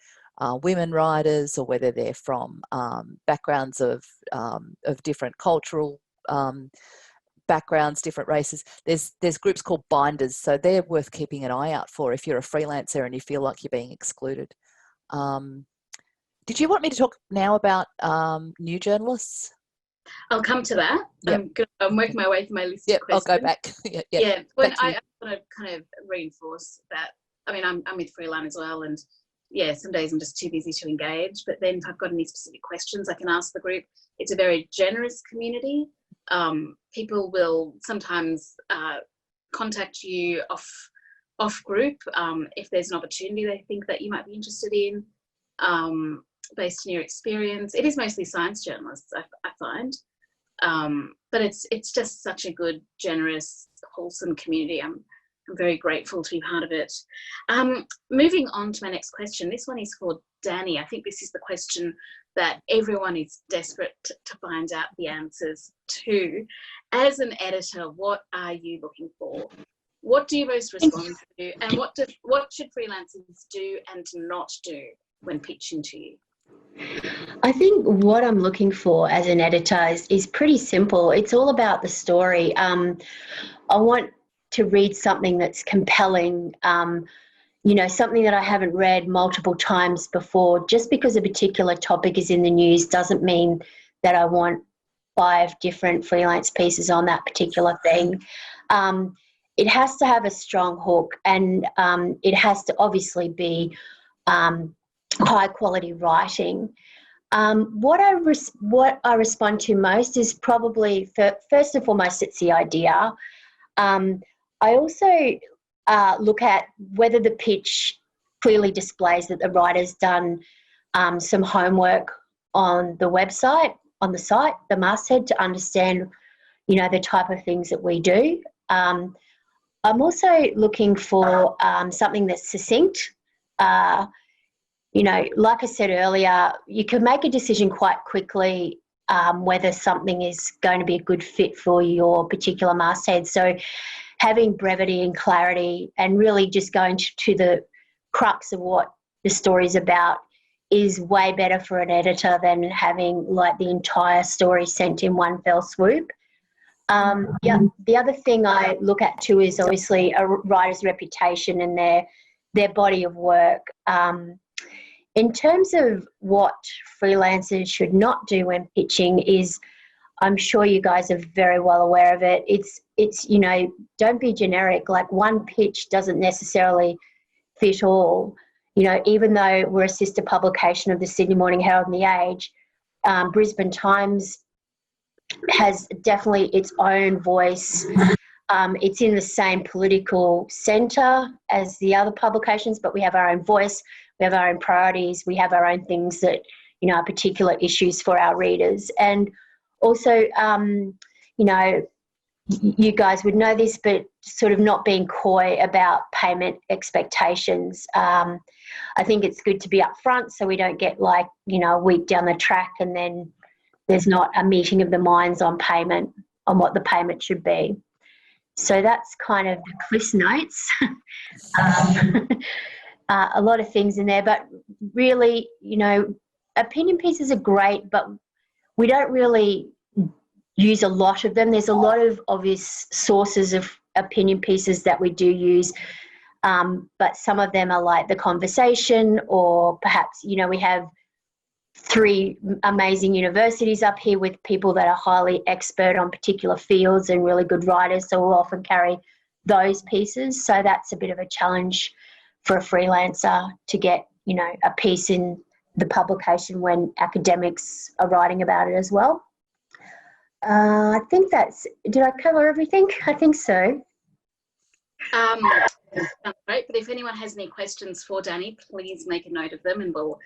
women writers, or whether they're from backgrounds of different cultural backgrounds, different races. There's groups called binders, so they're worth keeping an eye out for if you're a freelancer and you feel like you're being excluded. Did you want me to talk now about new journalists? I'll come to that. Yep. I'm working my way through my list of questions. I'll go back. Yeah. Well, I want to kind of reinforce that. I mean, I'm with Freeline as well, and yeah, some days I'm just too busy to engage, but then if I've got any specific questions, I can ask the group. It's a very generous community. People will sometimes contact you off group if there's an opportunity they think that you might be interested in, based on your experience. It is mostly science journalists, I find, but it's just such a good, generous, wholesome community. I'm very grateful to be part of it. Moving on to my next question. This one is for Danny. I think this is the question that everyone is desperate to find out the answers to. As an editor, what are you looking for? What do you most respond to? And what should freelancers do and not do when pitching to you? I think what I'm looking for as an editor is pretty simple. It's all about the story. I want to read something that's compelling, something that I haven't read multiple times before. Just because a particular topic is in the news doesn't mean that I want 5 different freelance pieces on that particular thing. It has to have a strong hook, and it has to obviously be high quality writing. What I respond to most is probably, first and foremost, it's the idea. I also look at whether the pitch clearly displays that the writer's done some homework on the website, on the site, the masthead, to understand, the type of things that we do. I'm also looking for something that's succinct. You know, like I said earlier, you can make a decision quite quickly whether something is going to be a good fit for your particular masthead. So having brevity and clarity and really just going to the crux of what the story's about is way better for an editor than having like the entire story sent in one fell swoop. Yeah, the other thing I look at too is obviously a writer's reputation and their body of work. In terms of what freelancers should not do when pitching is, I'm sure you guys are very well aware of it. It's you know, don't be generic. Like one pitch doesn't necessarily fit all. You know, even though we're a sister publication of the Sydney Morning Herald and the Age, Brisbane Times has definitely its own voice. It's in the same political centre as the other publications, but we have our own voice, we have our own priorities, we have our own things that, you know, are particular issues for our readers. And also, you know, you guys would know this, but sort of not being coy about payment expectations. I think it's good to be upfront so we don't get like, you know, a week down the track and then there's not a meeting of the minds on payment, on what the payment should be. So that's kind of the Cliff's Notes. A lot of things in there, but really, you know, opinion pieces are great, but we don't really use a lot of them. There's a lot of obvious sources of opinion pieces that we do use, but some of them are like The Conversation, or perhaps, you know, we have 3 amazing universities up here with people that are highly expert on particular fields and really good writers, so we'll often carry those pieces. So that's a bit of a challenge for a freelancer to get, you know, a piece in the publication when academics are writing about it as well. I think did I cover everything? I think so. Sounds great, but if anyone has any questions for Danny, please make a note of them and we'll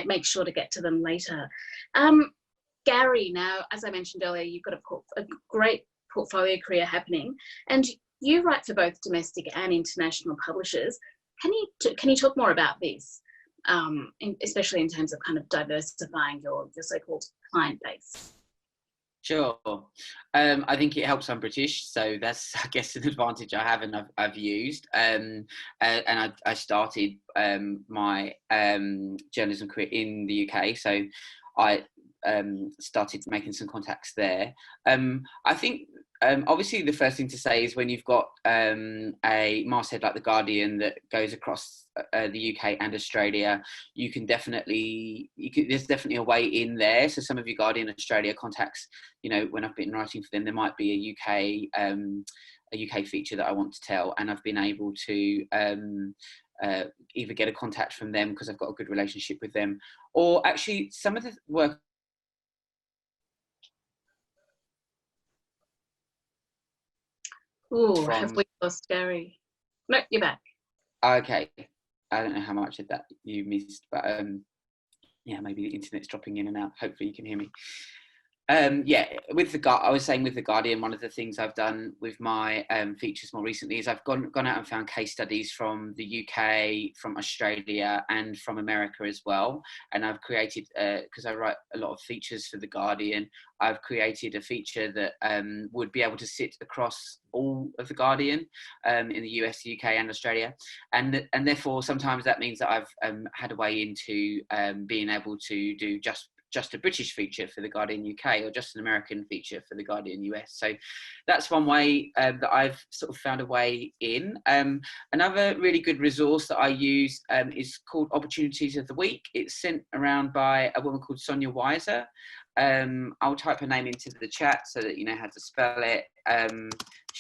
make sure to get to them later. Gary, now, as I mentioned earlier, you've got a great portfolio career happening, and you write for both domestic and international publishers. Can you talk more about this, especially in terms of kind of diversifying your so-called client base? Sure. I think it helps I'm British, so that's, I guess, an advantage I have and I've used. And I started my journalism career in the UK, so I started making some contacts there. I think obviously the first thing to say is when you've got a masthead like The Guardian that goes across the UK and Australia, there's definitely a way in there. So some of your Guardian Australia contacts, you know, when I've been writing for them, there might be a UK feature that I want to tell, and I've been able to either get a contact from them because I've got a good relationship with them, or actually some of the work. Oh, have we lost Gary? No, you're back. Okay. I don't know how much of that you missed, but yeah, maybe the internet's dropping in and out. Hopefully you can hear me. Yeah, I was saying with The Guardian, one of the things I've done with my features more recently is I've gone out and found case studies from the UK, from Australia, and from America as well. And I've created, because I write a lot of features for The Guardian, I've created a feature that would be able to sit across all of The Guardian in the US, the UK, and Australia. And therefore, sometimes that means that I've had a way into being able to do just a British feature for The Guardian UK, or just an American feature for The Guardian US. So that's one way that I've sort of found a way in. Another really good resource that I use is called Opportunities of the Week. It's sent around by a woman called Sonia Weiser. I'll type her name into the chat so that you know how to spell it.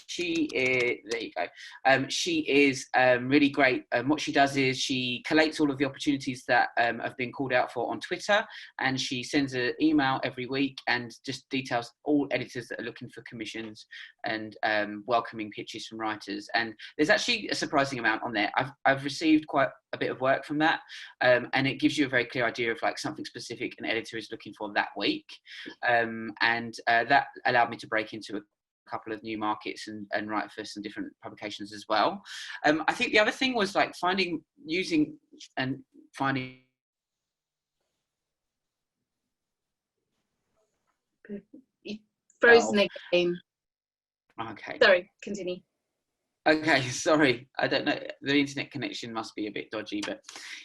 She is, there you go. She is really great. What she does is she collates all of the opportunities that have been called out for on Twitter, and she sends an email every week and just details all editors that are looking for commissions and welcoming pitches from writers. And there's actually a surprising amount on there. I've received quite a bit of work from that, and it gives you a very clear idea of like something specific an editor is looking for that week, and that allowed me to break into couple of new markets and write for some different publications as well. I think the other thing was like finding frozen again. Okay. Sorry, continue. Okay, sorry. I don't know. The internet connection must be a bit dodgy, but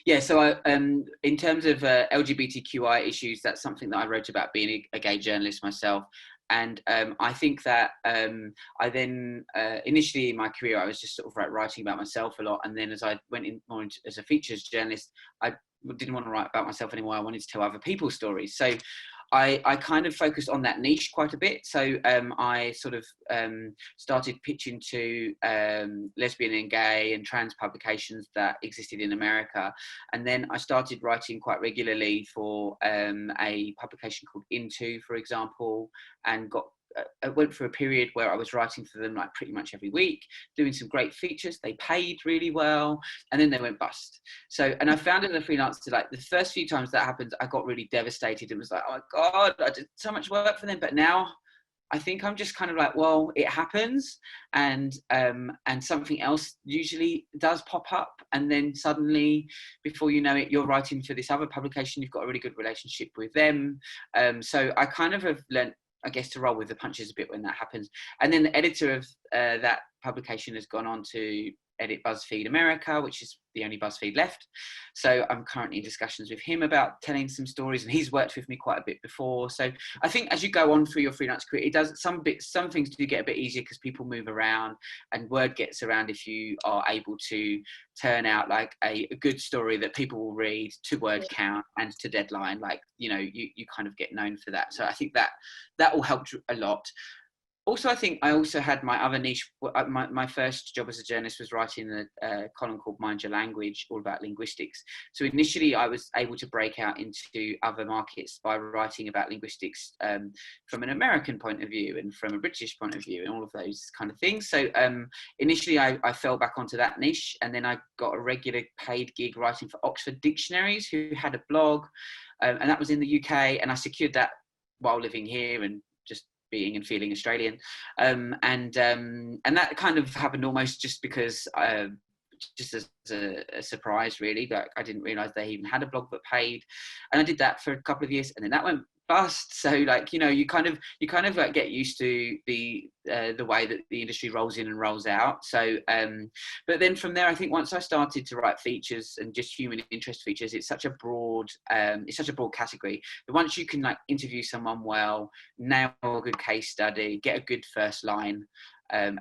yeah. So, in terms of LGBTQI issues, that's something that I wrote about being a gay journalist myself. And I think that I then initially in my career, I was just sort of writing about myself a lot. And then as I went in more into, as a features journalist, I didn't want to write about myself anymore. I wanted to tell other people's stories. So I kind of focused on that niche quite a bit. So I sort of started pitching to lesbian and gay and trans publications that existed in America. And then I started writing quite regularly for a publication called Into, for example, and I went through a period where I was writing for them like pretty much every week, doing some great features. They paid really well, and then they went bust. So, and I found in the freelancer, like the first few times that happened, I got really devastated. It was like, oh my God, I did so much work for them. But now I think I'm just kind of like, well, it happens, and something else usually does pop up, and then suddenly, before you know it, you're writing for this other publication. You've got a really good relationship with them. So I kind of have learnt, I guess, to roll with the punches a bit when that happens. And then the editor of that publication has gone on to edit BuzzFeed America, which is the only BuzzFeed left. So I'm currently in discussions with him about telling some stories, and he's worked with me quite a bit before. So I think as you go on through your freelance career, it does some things do get a bit easier because people move around and word gets around if you are able to turn out like a good story that people will read to word count and to deadline. Like, you know, you kind of get known for that. So I think that all helped a lot. Also, I think I also had my other niche. My first job as a journalist was writing a column called Mind Your Language, all about linguistics. So initially I was able to break out into other markets by writing about linguistics from an American point of view and from a British point of view and all of those kind of things. So initially I fell back onto that niche, and then I got a regular paid gig writing for Oxford Dictionaries, who had a blog, and that was in the UK, and I secured that while living here and just being and feeling Australian, and that kind of happened almost just because just as a surprise, really. Like, I didn't realize they even had a blog that paid, and I did that for a couple of years, and then that went bust. So, like, you know, you kind of like get used to the way that the industry rolls in and rolls out. So but then from there, I think once I started to write features and just human interest features, it's such a broad category. But once you can like interview someone well, nail a good case study, get a good first line, and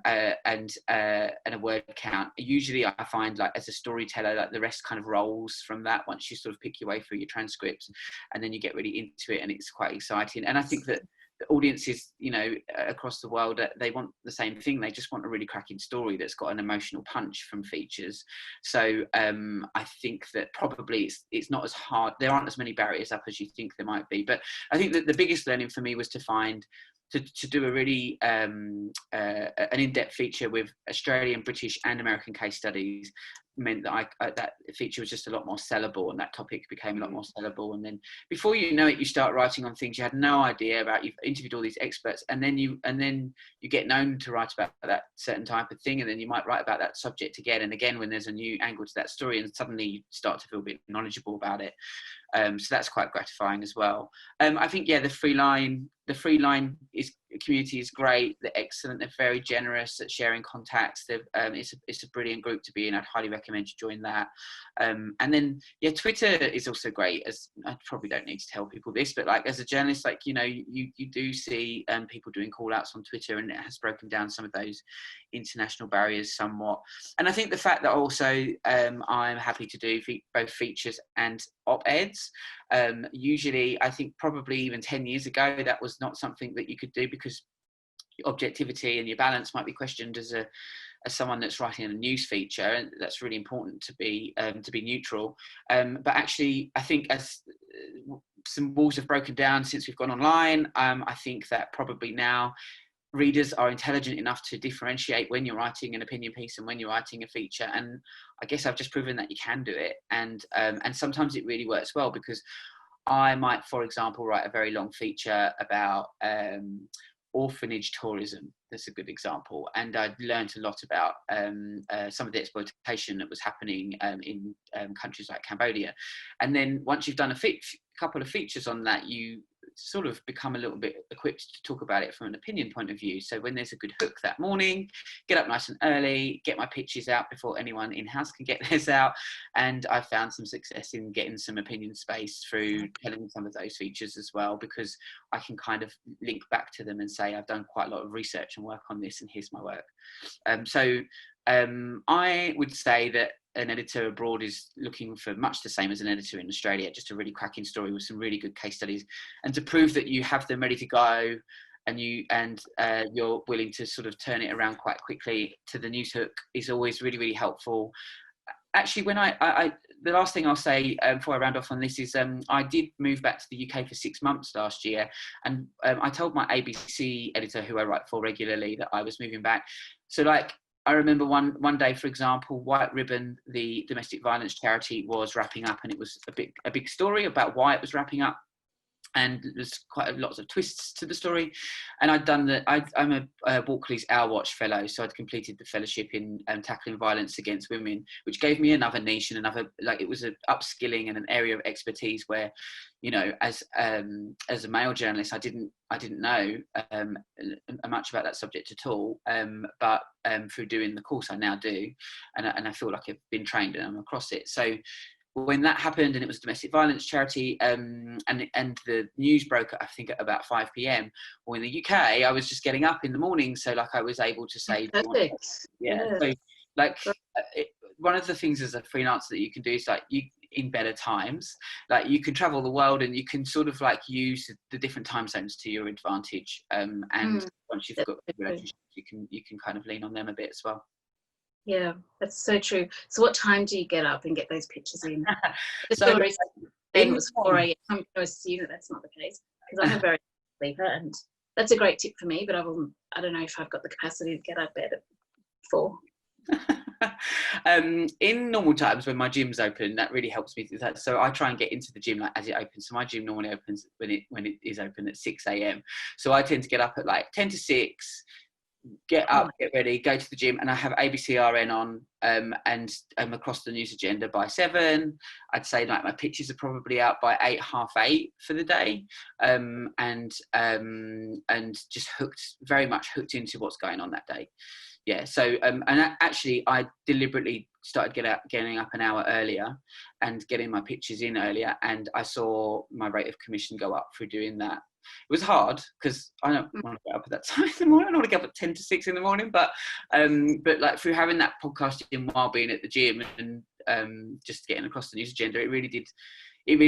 a word count, usually I find, like, as a storyteller, like the rest kind of rolls from that once you sort of pick your way through your transcripts, and then you get really into it, and it's quite exciting. And I think that the audiences, you know, across the world, they want the same thing. They just want a really cracking story that's got an emotional punch from features. So I think that probably it's not as hard. There aren't as many barriers up as you think there might be. But I think that the biggest learning for me was to do a really an in-depth feature with Australian, British and American case studies meant that that feature was just a lot more sellable, and that topic became a lot more sellable. And then before you know it, you start writing on things you had no idea about. You've interviewed all these experts, and then you get known to write about that certain type of thing, and then you might write about that subject again and again when there's a new angle to that story, and suddenly you start to feel a bit knowledgeable about it. So that's quite gratifying as well. I think, yeah, the Freeline community is great. They're excellent. They're very generous at sharing contacts. It's a brilliant group to be in. I'd highly recommend you join that. And then, yeah, Twitter is also great. As I probably don't need to tell people this, but like as a journalist, like, you know, you do see people doing call outs on Twitter, and it has broken down some of those international barriers somewhat. And I think the fact that also I'm happy to do both features and op-eds. Usually, I think probably even 10 years ago, that was not something that you could do because your objectivity and your balance might be questioned as someone that's writing a news feature, and that's really important to be neutral. But actually, I think as some walls have broken down since we've gone online, I think that probably now readers are intelligent enough to differentiate when you're writing an opinion piece and when you're writing a feature. And I guess I've just proven that you can do it. And sometimes it really works well, because I might, for example, write a very long feature about orphanage tourism. That's a good example. And I learned a lot about some of the exploitation that was happening in countries like Cambodia. And then once you've done a couple of features on that, you sort of become a little bit equipped to talk about it from an opinion point of view. So when there's a good hook that morning, get up nice and early, get my pitches out before anyone in-house can get theirs out. And I found some success in getting some opinion space through telling some of those features as well, because I can kind of link back to them and say, I've done quite a lot of research and work on this, and here's my work. I would say that an editor abroad is looking for much the same as an editor in Australia, just a really cracking story with some really good case studies, and to prove that you have them ready to go, and you're willing to sort of turn it around quite quickly to the news hook is always really, really helpful. Actually, when the last thing I'll say before I round off on this is I did move back to the UK for 6 months last year, and I told my ABC editor, who I write for regularly, that I was moving back. So like, I remember one day, for example, White Ribbon, the domestic violence charity, was wrapping up, and it was a big story about why it was wrapping up. And there's quite lots of twists to the story. And I'm a Walkley's Our Watch fellow, so I'd completed the fellowship in tackling violence against women, which gave me another niche and it was an upskilling and an area of expertise where, you know, as a male journalist, I didn't know much about that subject at all. But through doing the course, I now do, and I feel like I've been trained and I'm across it. So when that happened, and it was a domestic violence charity, and the news broke, I think, at about 5 p.m. Or in the UK, I was just getting up in the morning, so like I was able to say, So like one of the things as a freelancer that you can do is like in better times, like you can travel the world and you can sort of like use the different time zones to your advantage. And once you've got relationships, you can kind of lean on them a bit as well. Yeah, that's so true. So what time do you get up and get those pictures in? So it was 4 a.m. I'm going to assume that that's not the case, because I'm a very sleeper, and that's a great tip for me, but I don't know if I've got the capacity to get out of bed at 4. In normal times when my gym's open, that really helps me do that. So I try and get into the gym like as it opens. So my gym normally opens when it is open at 6 a.m. So I tend to get up at like 10 to 6, get up, get ready, go to the gym, and I have ABCRN on, and I'm across the news agenda by 7. I'd say like my pictures are probably out by 8, half 8 for the day, and just very much hooked into what's going on that day. Yeah, so and actually I deliberately started getting up an hour earlier and getting my pictures in earlier, and I saw my rate of commission go up through doing that. It was hard because I don't want to get up at that time in the morning. I don't want to get up at 10 to 6 in the morning, but like through having that podcast in while being at the gym and just getting across the news agenda, it really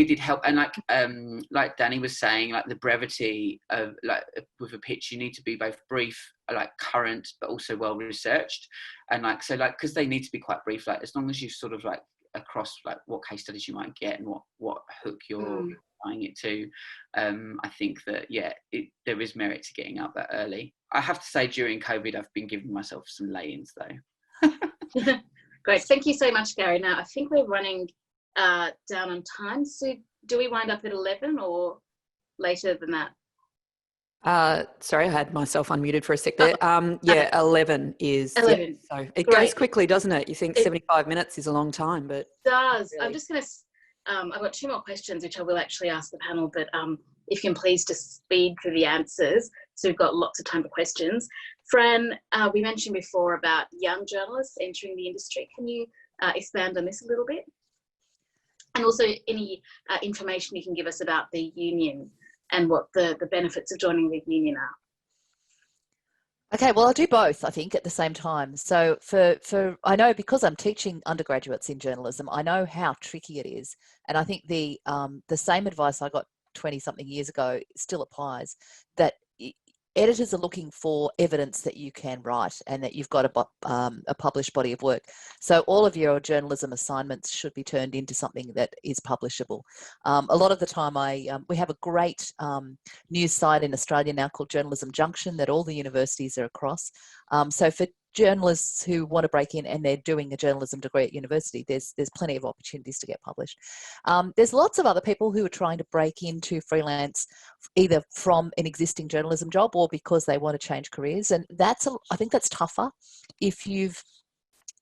did help. And like Danny was saying, like the brevity of like with a pitch, you need to be both brief, like current, but also well researched. And like so, like because they need to be quite brief. Like as long as you sort of like across like what case studies you might get and what hook you're applying it to, I think that there is merit to getting up that early. I have to say during COVID I've been giving myself some lay-ins though. Great, thank you so much, Gary. Now I think we're running down on time, so do we wind up at 11 or later than that? Sorry, I had myself unmuted for a sec there. 11 is 11. Yeah, so it goes quickly, doesn't it? You think 75 minutes is a long time, but it does. Really. I'm just going to I've got 2 more questions which I will actually ask the panel, but if you can please just speed through the answers so we've got lots of time for questions. Fran, we mentioned before about young journalists entering the industry. Can you expand on this a little bit? And also any information you can give us about the union and what the benefits of joining the union are. Okay, well, I'll do both, I think, at the same time. So I know because I'm teaching undergraduates in journalism, I know how tricky it is. And I think the same advice I got 20-something years ago still applies, that editors are looking for evidence that you can write and that you've got a published body of work. So all of your journalism assignments should be turned into something that is publishable. A lot of the time we have a great news site in Australia now called Journalism Junction that all the universities are across. So for journalists who want to break in and they're doing a journalism degree at university, there's plenty of opportunities to get published. There's lots of other people who are trying to break into freelance, either from an existing journalism job or because they want to change careers. And I think that's tougher. If you've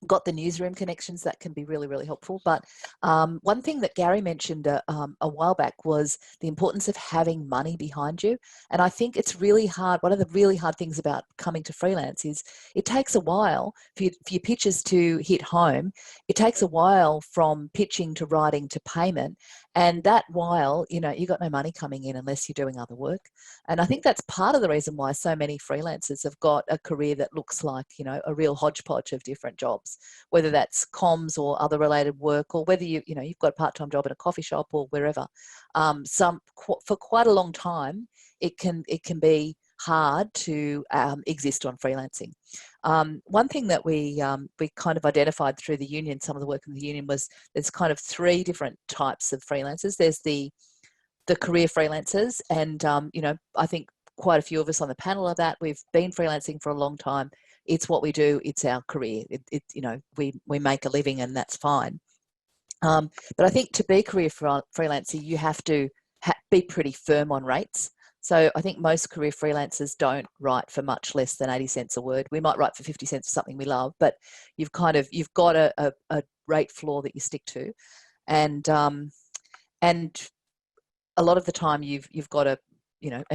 got the newsroom connections, that can be really, really helpful. But one thing that Gary mentioned a while back was the importance of having money behind you. And I think it's really hard. One of the really hard things about coming to freelance is it takes a while for your pitches to hit home. It takes a while from pitching to writing to payment. And that while, you know, you got no money coming in unless you're doing other work. And I think that's part of the reason why so many freelancers have got a career that looks like, you know, a real hodgepodge of different jobs, whether that's comms or other related work, or whether you've got a part-time job in a coffee shop or wherever. For quite a long time, it can be hard to exist on freelancing. One thing that we kind of identified through the union, some of the work in the union, was there's kind of 3 different types of freelancers. There's the career freelancers, and I think quite a few of us on the panel are that. We've been freelancing for a long time. It's what we do. It's our career. We make a living, and that's fine. But I think to be career freelancer, you have to be pretty firm on rates. So I think most career freelancers don't write for much less than 80 cents a word. We might write for 50 cents for something we love, but you've got a rate floor that you stick to, and a lot of the time you've got a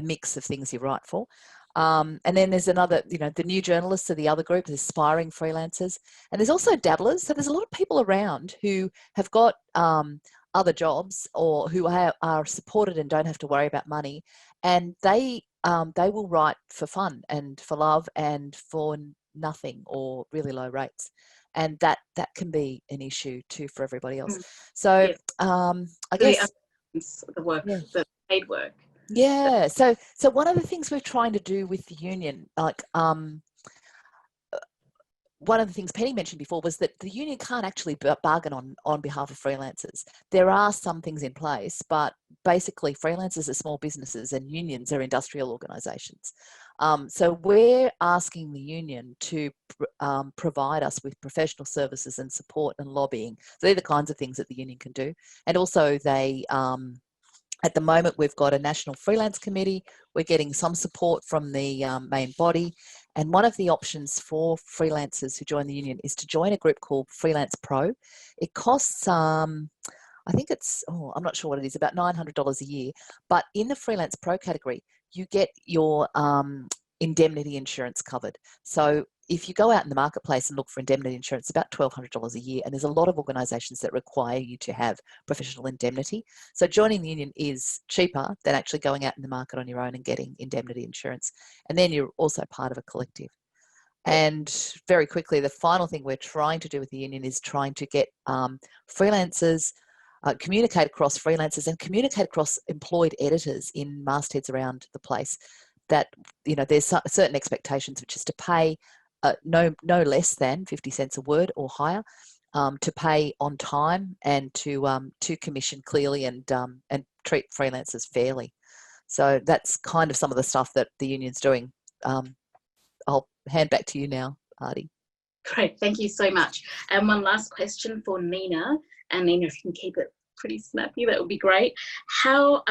mix of things you write for. And then there's another, the new journalists are the other group, the aspiring freelancers. And there's also dabblers. So there's a lot of people around who have got other jobs, or who are supported and don't have to worry about money. And they will write for fun and for love and for nothing or really low rates. And that can be an issue too for everybody else. So I guess the work, the paid work. Yeah. So one of the things we're trying to do with the union, one of the things Penny mentioned before was that the union can't actually bargain on behalf of freelancers. There are some things in place, but basically freelancers are small businesses and unions are industrial organisations. So we're asking the union to provide us with professional services and support and lobbying. So they're the kinds of things that the union can do. And also they... at the moment, we've got a national freelance committee. We're getting some support from the main body. And one of the options for freelancers who join the union is to join a group called Freelance Pro. It costs, I think it's, I'm not sure what it is, about $900 a year. But in the Freelance Pro category, you get your indemnity insurance covered. So if you go out in the marketplace and look for indemnity insurance, it's about $1,200 a year. And there's a lot of organisations that require you to have professional indemnity. So joining the union is cheaper than actually going out in the market on your own and getting indemnity insurance. And then you're also part of a collective. And very quickly, the final thing we're trying to do with the union is trying to get freelancers, communicate across freelancers and communicate across employed editors in mastheads around the place that, there's certain expectations, which is to pay no less than 50 cents a word or higher, to pay on time and to commission clearly and treat freelancers fairly. So that's kind of some of the stuff that the union's doing. I'll hand back to you now, Aarti. Great, thank you so much. And one last question for Nina. And Nina, if you can keep it pretty snappy, that would be great. How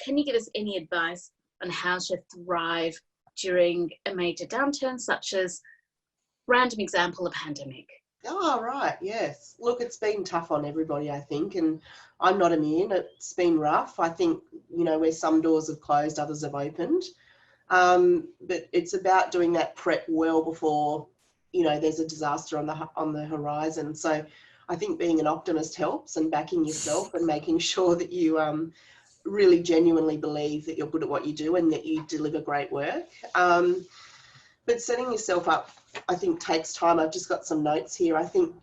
can you give us any advice on how to thrive during a major downturn, such as, random example, a pandemic? Oh, right, yes. Look, it's been tough on everybody, I think, and I'm not immune. It's been rough. I think, where some doors have closed, others have opened. But it's about doing that prep well before, there's a disaster on the horizon. So I think being an optimist helps, and backing yourself and making sure that you really genuinely believe that you're good at what you do and that you deliver great work. But setting yourself up, I think, takes time. I've just got some notes here. I think,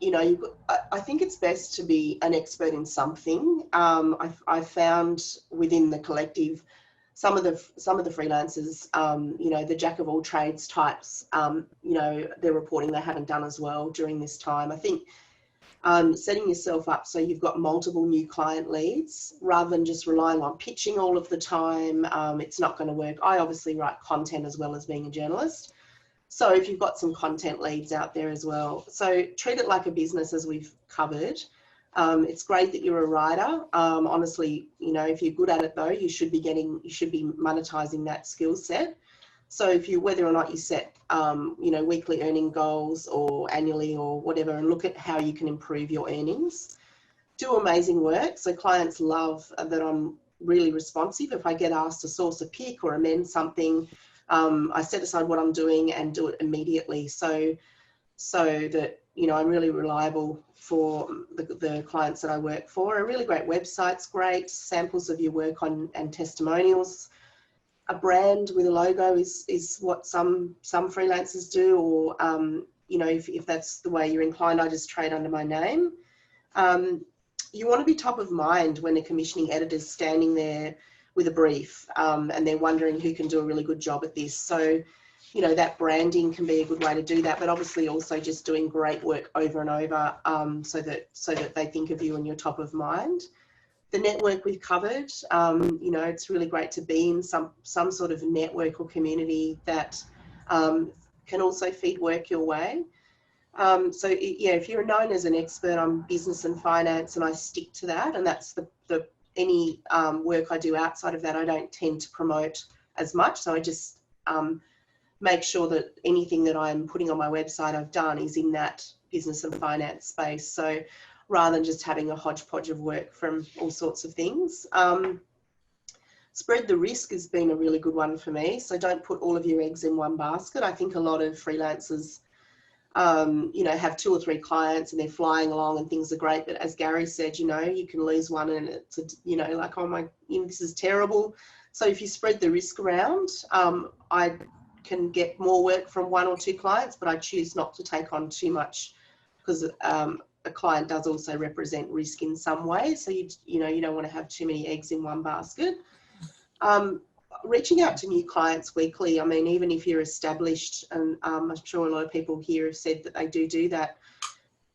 I think it's best to be an expert in something. I found within the collective, some of the freelancers, the jack of all trades types, they're reporting they haven't done as well during this time. I think setting yourself up so you've got multiple new client leads rather than just relying on pitching all of the time, it's not going to work. I obviously write content as well as being a journalist. So if you've got some content leads out there as well. So treat it like a business, as we've covered. It's great that you're a writer. Honestly, you know, if you're good at it though, you should be monetizing that skill set. So if you, whether or not you set, you know, weekly earning goals or annually or whatever, and look at how you can improve your earnings, do amazing work. So clients love that I'm really responsive. If I get asked to source a pick or amend something, I set aside what I'm doing and do it immediately. So that, you know, I'm really reliable for the clients that I work for. A really great website's great, samples of your work and testimonials. A brand with a logo is what some freelancers do, or, you know, if that's the way you're inclined, I just trade under my name. You want to be top of mind when a commissioning editor's standing there with a brief, and they're wondering who can do a really good job at this. So, you know, that branding can be a good way to do that, but obviously also just doing great work over and over, so that they think of you and you're top of mind. The network we've covered, you know, it's really great to be in some sort of network or community that can also feed work your way. So yeah, if you're known as an expert on business and finance, and I stick to that, and that's any work I do outside of that, I don't tend to promote as much. So I just make sure that anything that I'm putting on my website I've done is in that business and finance space. So rather than just having a hodgepodge of work from all sorts of things. Spread the risk has been a really good one for me. So don't put all of your eggs in one basket. I think a lot of freelancers, you know, have 2 or 3 clients and they're flying along and things are great. But as Gary said, you know, you can lose one and it's, you know, like, oh my, this is terrible. So if you spread the risk around, I can get more work from 1 or 2 clients, but I choose not to take on too much, because a client does also represent risk in some way. So you know, you don't want to have too many eggs in one basket. Reaching out to new clients weekly. I mean, even if you're established, and I'm sure a lot of people here have said that they do that,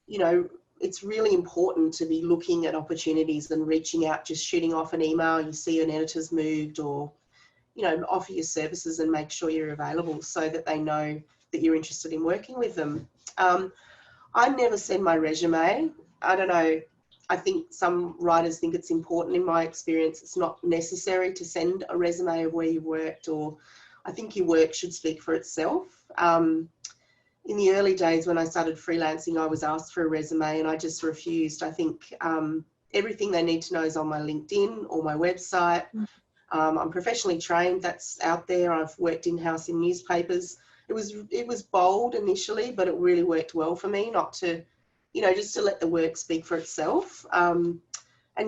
you know, it's really important to be looking at opportunities and reaching out, just shooting off an email. You see an editor's moved, or, you know, offer your services and make sure you're available so that they know that you're interested in working with them. I never send my resume. I don't know. I think some writers think it's important. In my experience, it's not necessary to send a resume of where you worked, or I think your work should speak for itself. In the early days when I started freelancing, I was asked for a resume and I just refused. I think everything they need to know is on my LinkedIn or my website. I'm professionally trained. That's out there. I've worked in-house in newspapers. It was bold initially, but it really worked well for me not to, you know, just to let the work speak for itself, and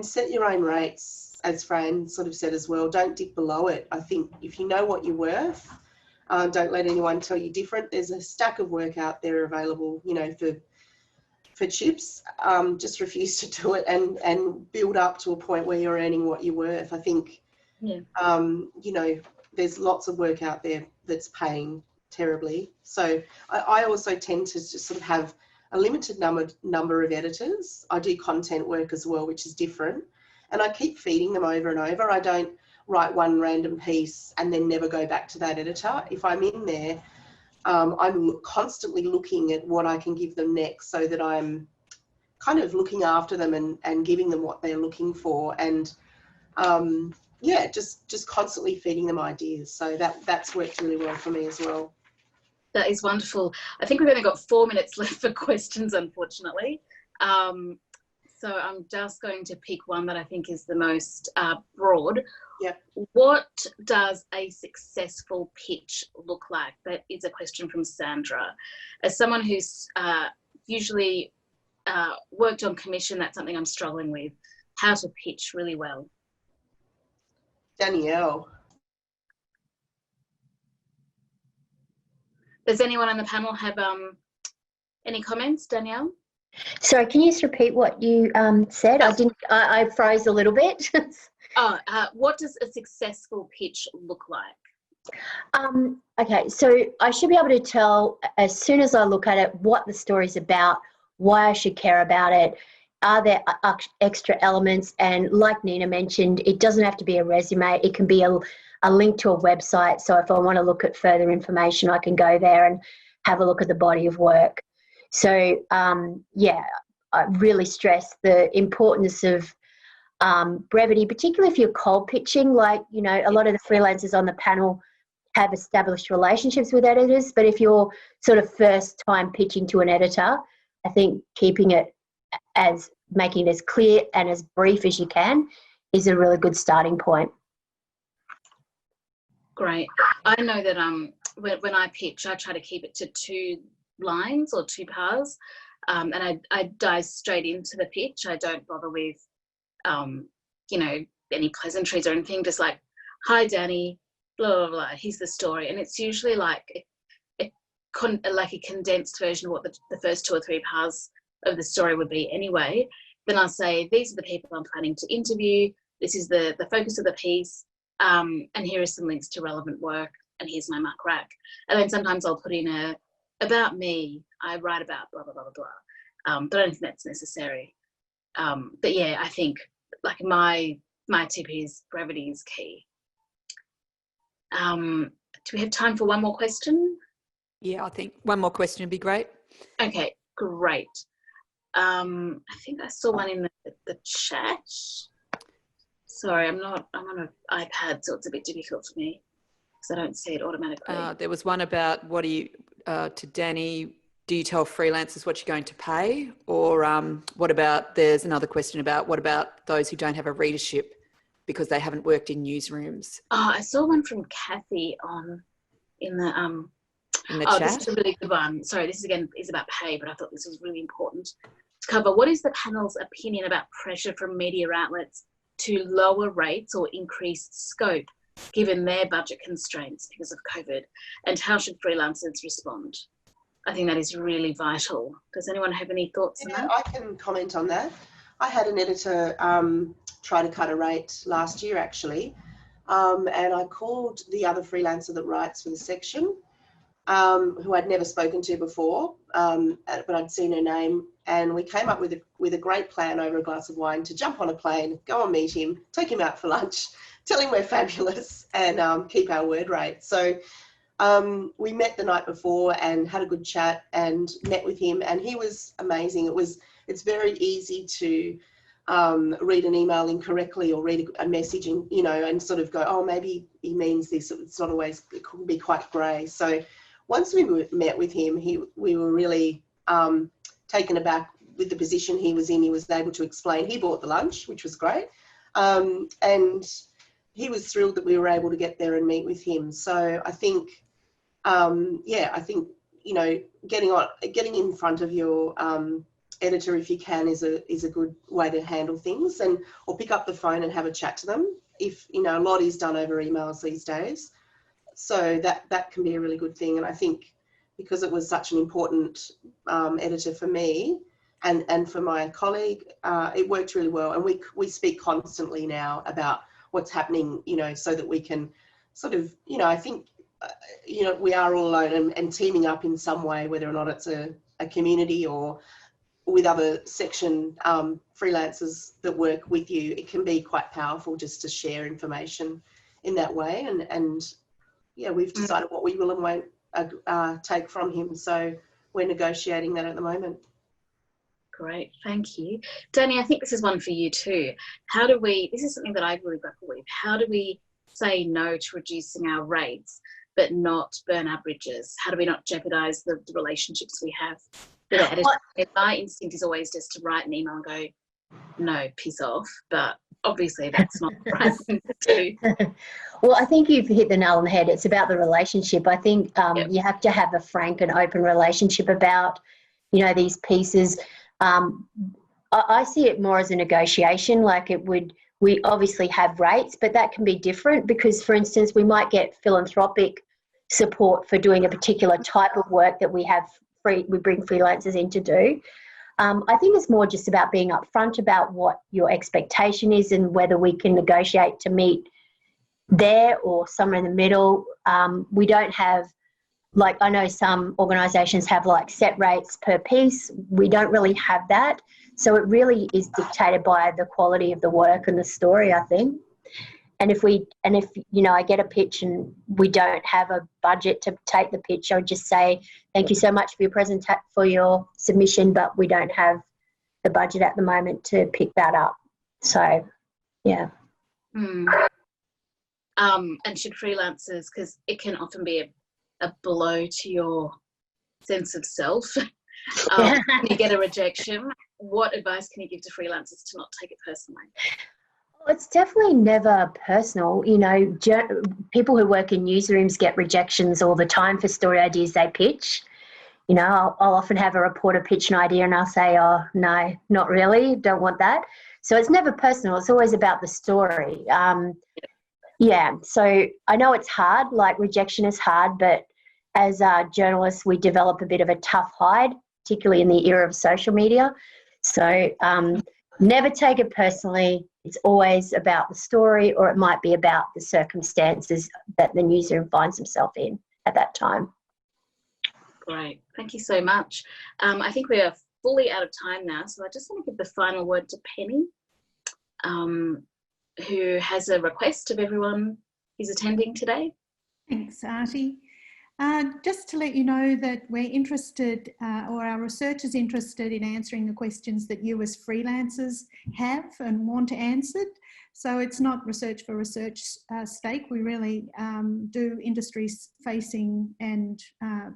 set your own rates, as Fran sort of said as well. Don't dip below it. I think if you know what you're worth, don't let anyone tell you different. There's a stack of work out there available, you know, for chips. Just refuse to do it and build up to a point where you're earning what you're worth. I think, you know, there's lots of work out there that's paying terribly. So I also tend to just sort of have a limited number of editors. I do content work as well, which is different, and I keep feeding them over and over. I don't write one random piece and then never go back to that editor. If I'm in there, I'm constantly looking at what I can give them next, so that I'm kind of looking after them and giving them what they're looking for, and yeah, just constantly feeding them ideas. So that's worked really well for me as well. That is wonderful. I think we've only got 4 minutes left for questions, unfortunately. So I'm just going to pick one that I think is the most broad. Yeah. What does a successful pitch look like? That is a question from Sandra. As someone who's usually worked on commission, that's something I'm struggling with. How to pitch really well. Danielle. Does anyone on the panel have any comments? Danielle? Sorry, can you just repeat what you said? I froze a little bit. What does a successful pitch look like? Okay, so I should be able to tell as soon as I look at it what the story's about, why I should care about it. Are there extra elements? And like Nina mentioned, it doesn't have to be a resume. It can be a link to a website. So if I want to look at further information, I can go there. have a look at the body of work. So, I really stress the importance of brevity, particularly if you're cold pitching. Like, you know, a lot of the freelancers on the panel have established relationships with editors, but if you're sort of first time pitching to an editor, I think making it as clear and as brief as you can is a really good starting point. Great. I know that when I pitch, I try to keep it to 2 lines or 2 paths, and I dive straight into the pitch. I don't bother with, you know, any pleasantries or anything. Just like, hi, Danny, blah, blah, blah, here's the story. And it's usually like a condensed version of what the first 2 or 3 paths of the story would be anyway. Then I'll say, these are the people I'm planning to interview. This is the focus of the piece. And here are some links to relevant work. And here's my muck rack. And then sometimes I'll put in about me. I write about blah, blah, blah, blah. But I don't think that's necessary. But yeah, I think like my tip is brevity is key. Do we have time for one more question? Yeah, I think one more question would be great. Okay, great. I think I saw one in the chat. Sorry, I'm on an iPad, so it's a bit difficult for me because I don't see it automatically. There was one about to Danny, do you tell freelancers what you're going to pay? Or there's another question about what about those who don't have a readership because they haven't worked in newsrooms? Oh, I saw one from Kathy in the chat. This is a really good one. Sorry, this again is about pay, but I thought this was really important to cover. What is the panel's opinion about pressure from media outlets to lower rates or increase scope given their budget constraints because of COVID? And how should freelancers respond? I think that is really vital. Does anyone have any thoughts on that? I can comment on that. I had an editor try to cut a rate last year, actually, and I called the other freelancer that writes for the section, who I'd never spoken to before, but I'd seen her name, and we came up with a great plan over a glass of wine to jump on a plane, go and meet him, take him out for lunch, tell him we're fabulous, and keep our word rate. So we met the night before and had a good chat and met with him, and he was amazing. It's very easy to read an email incorrectly or read a message and sort of go, oh, maybe he means this. It's not always, it could be quite grey. So once we met with him, we were really taken aback with the position he was in. He was able to explain. He bought the lunch, which was great. And he was thrilled that we were able to get there and meet with him. So I think, getting in front of your editor, if you can, is a good way to handle things, or pick up the phone and have a chat to them. If, a lot is done over emails these days. So that can be a really good thing. And I think because it was such an important editor for me and for my colleague, it worked really well. And we speak constantly now about what's happening, so that we can sort of, I think, we are all alone and teaming up in some way, whether or not it's a community or with other section freelancers that work with you. It can be quite powerful just to share information in that way. And we've decided what we will and won't take from him. So we're negotiating that at the moment. Great, thank you. Danny, I think this is one for you too. This is something that I've really grappled with. How do we say no to reducing our rates, but not burn our bridges? How do we not jeopardize the relationships we have with our editors? My instinct is always just to write an email and go, no, piss off. But obviously that's not the right thing to do. Well, I think you've hit the nail on the head. It's about the relationship. I think you have to have a frank and open relationship about, these pieces. I see it more as a negotiation. Like we obviously have rates, but that can be different because, for instance, we might get philanthropic support for doing a particular type of work that we bring freelancers in to do. I think it's more just about being upfront about what your expectation is and whether we can negotiate to meet there or somewhere in the middle. We don't have, I know some organisations have set rates per piece. We don't really have that. So it really is dictated by the quality of the work and the story, I think. And if I get a pitch and we don't have a budget to take the pitch, I would just say, thank you so much for your submission, but we don't have the budget at the moment to pick that up. So, yeah. And should freelancers, because it can often be a blow to your sense of self, when you get a rejection, what advice can you give to freelancers to not take it personally? It's definitely never personal. People who work in newsrooms get rejections all the time for story ideas they pitch. I'll often have a reporter pitch an idea and I'll say, oh, no, not really, don't want that. So it's never personal. It's always about the story. So I know it's hard, like rejection is hard, but as journalists, we develop a bit of a tough hide, particularly in the era of social media. So never take it personally. It's always about the story, or it might be about the circumstances that the newsroom finds himself in at that time. Great. Thank you so much. I think we are fully out of time now, so I just want to give the final word to Penny, who has a request of everyone who's attending today. Thanks, Aarti. Just to let you know that we're interested, or our research is interested in answering the questions that you as freelancers have and want answered. So it's not research for research sake. We really do industry-facing and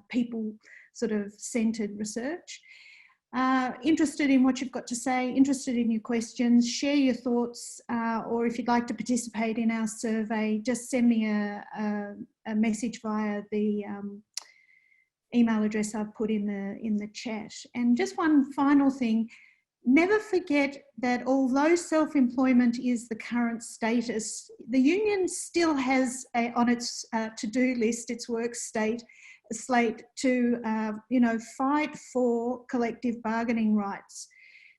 people sort of centred research. Interested in what you've got to say, interested in your questions, share your thoughts, or if you'd like to participate in our survey, just send me a message via the email address I've put in the chat. And just one final thing, never forget that although self-employment is the current status, the union still has on its to-do list, its work slate to fight for collective bargaining rights.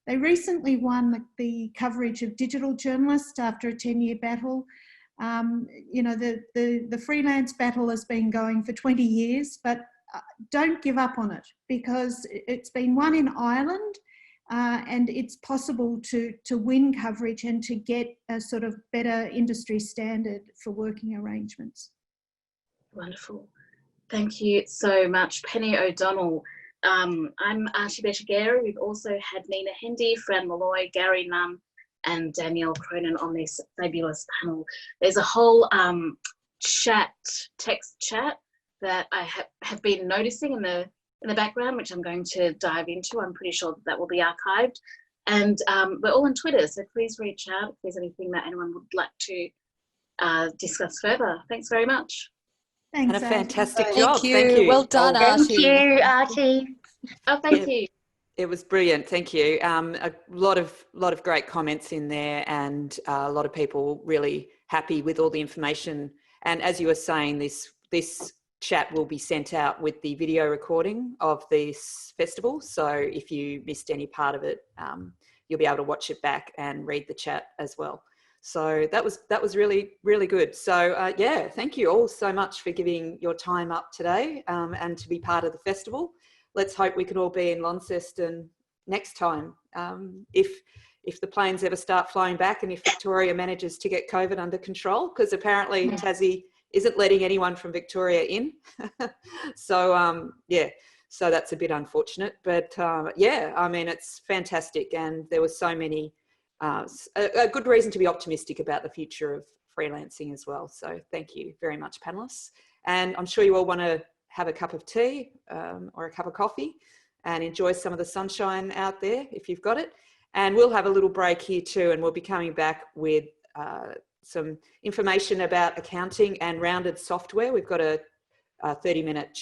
They recently won the coverage of digital journalists after a 10-year battle. The freelance battle has been going for 20 years, but don't give up on it, because it's been won in Ireland, and it's possible to win coverage and to get a sort of better industry standard for working arrangements. Wonderful. Thank you so much, Penny O'Donnell. I'm Aarti Bertigeri. We've also had Nina Hendy, Fran Molloy, Gary Nunn, and Danielle Cronin on this fabulous panel. There's a whole text chat that I have been noticing in the background, which I'm going to dive into. I'm pretty sure that will be archived. And we're all on Twitter, so please reach out if there's anything that anyone would like to discuss further. Thanks very much. Thanks, and a fantastic Aarti. job. Thank you. Well done, Aarti. Thank you, Aarti. Oh, thank you. It was brilliant. Thank you. A lot of great comments in there, and a lot of people really happy with all the information. And as you were saying, this chat will be sent out with the video recording of this festival. So if you missed any part of it, you'll be able to watch it back and read the chat as well. So that was really, really good. So thank you all so much for giving your time up today and to be part of the festival. Let's hope we can all be in Launceston next time. If the planes ever start flying back, and if Victoria manages to get COVID under control, because apparently Tassie isn't letting anyone from Victoria in. So so that's a bit unfortunate, but I mean, it's fantastic. And there were so many, a good reason to be optimistic about the future of freelancing as well. So thank you very much, panelists. And I'm sure you all want to have a cup of tea or a cup of coffee and enjoy some of the sunshine out there if you've got it. And we'll have a little break here too, and we'll be coming back with some information about accounting and rounded software. We've got a 30-minute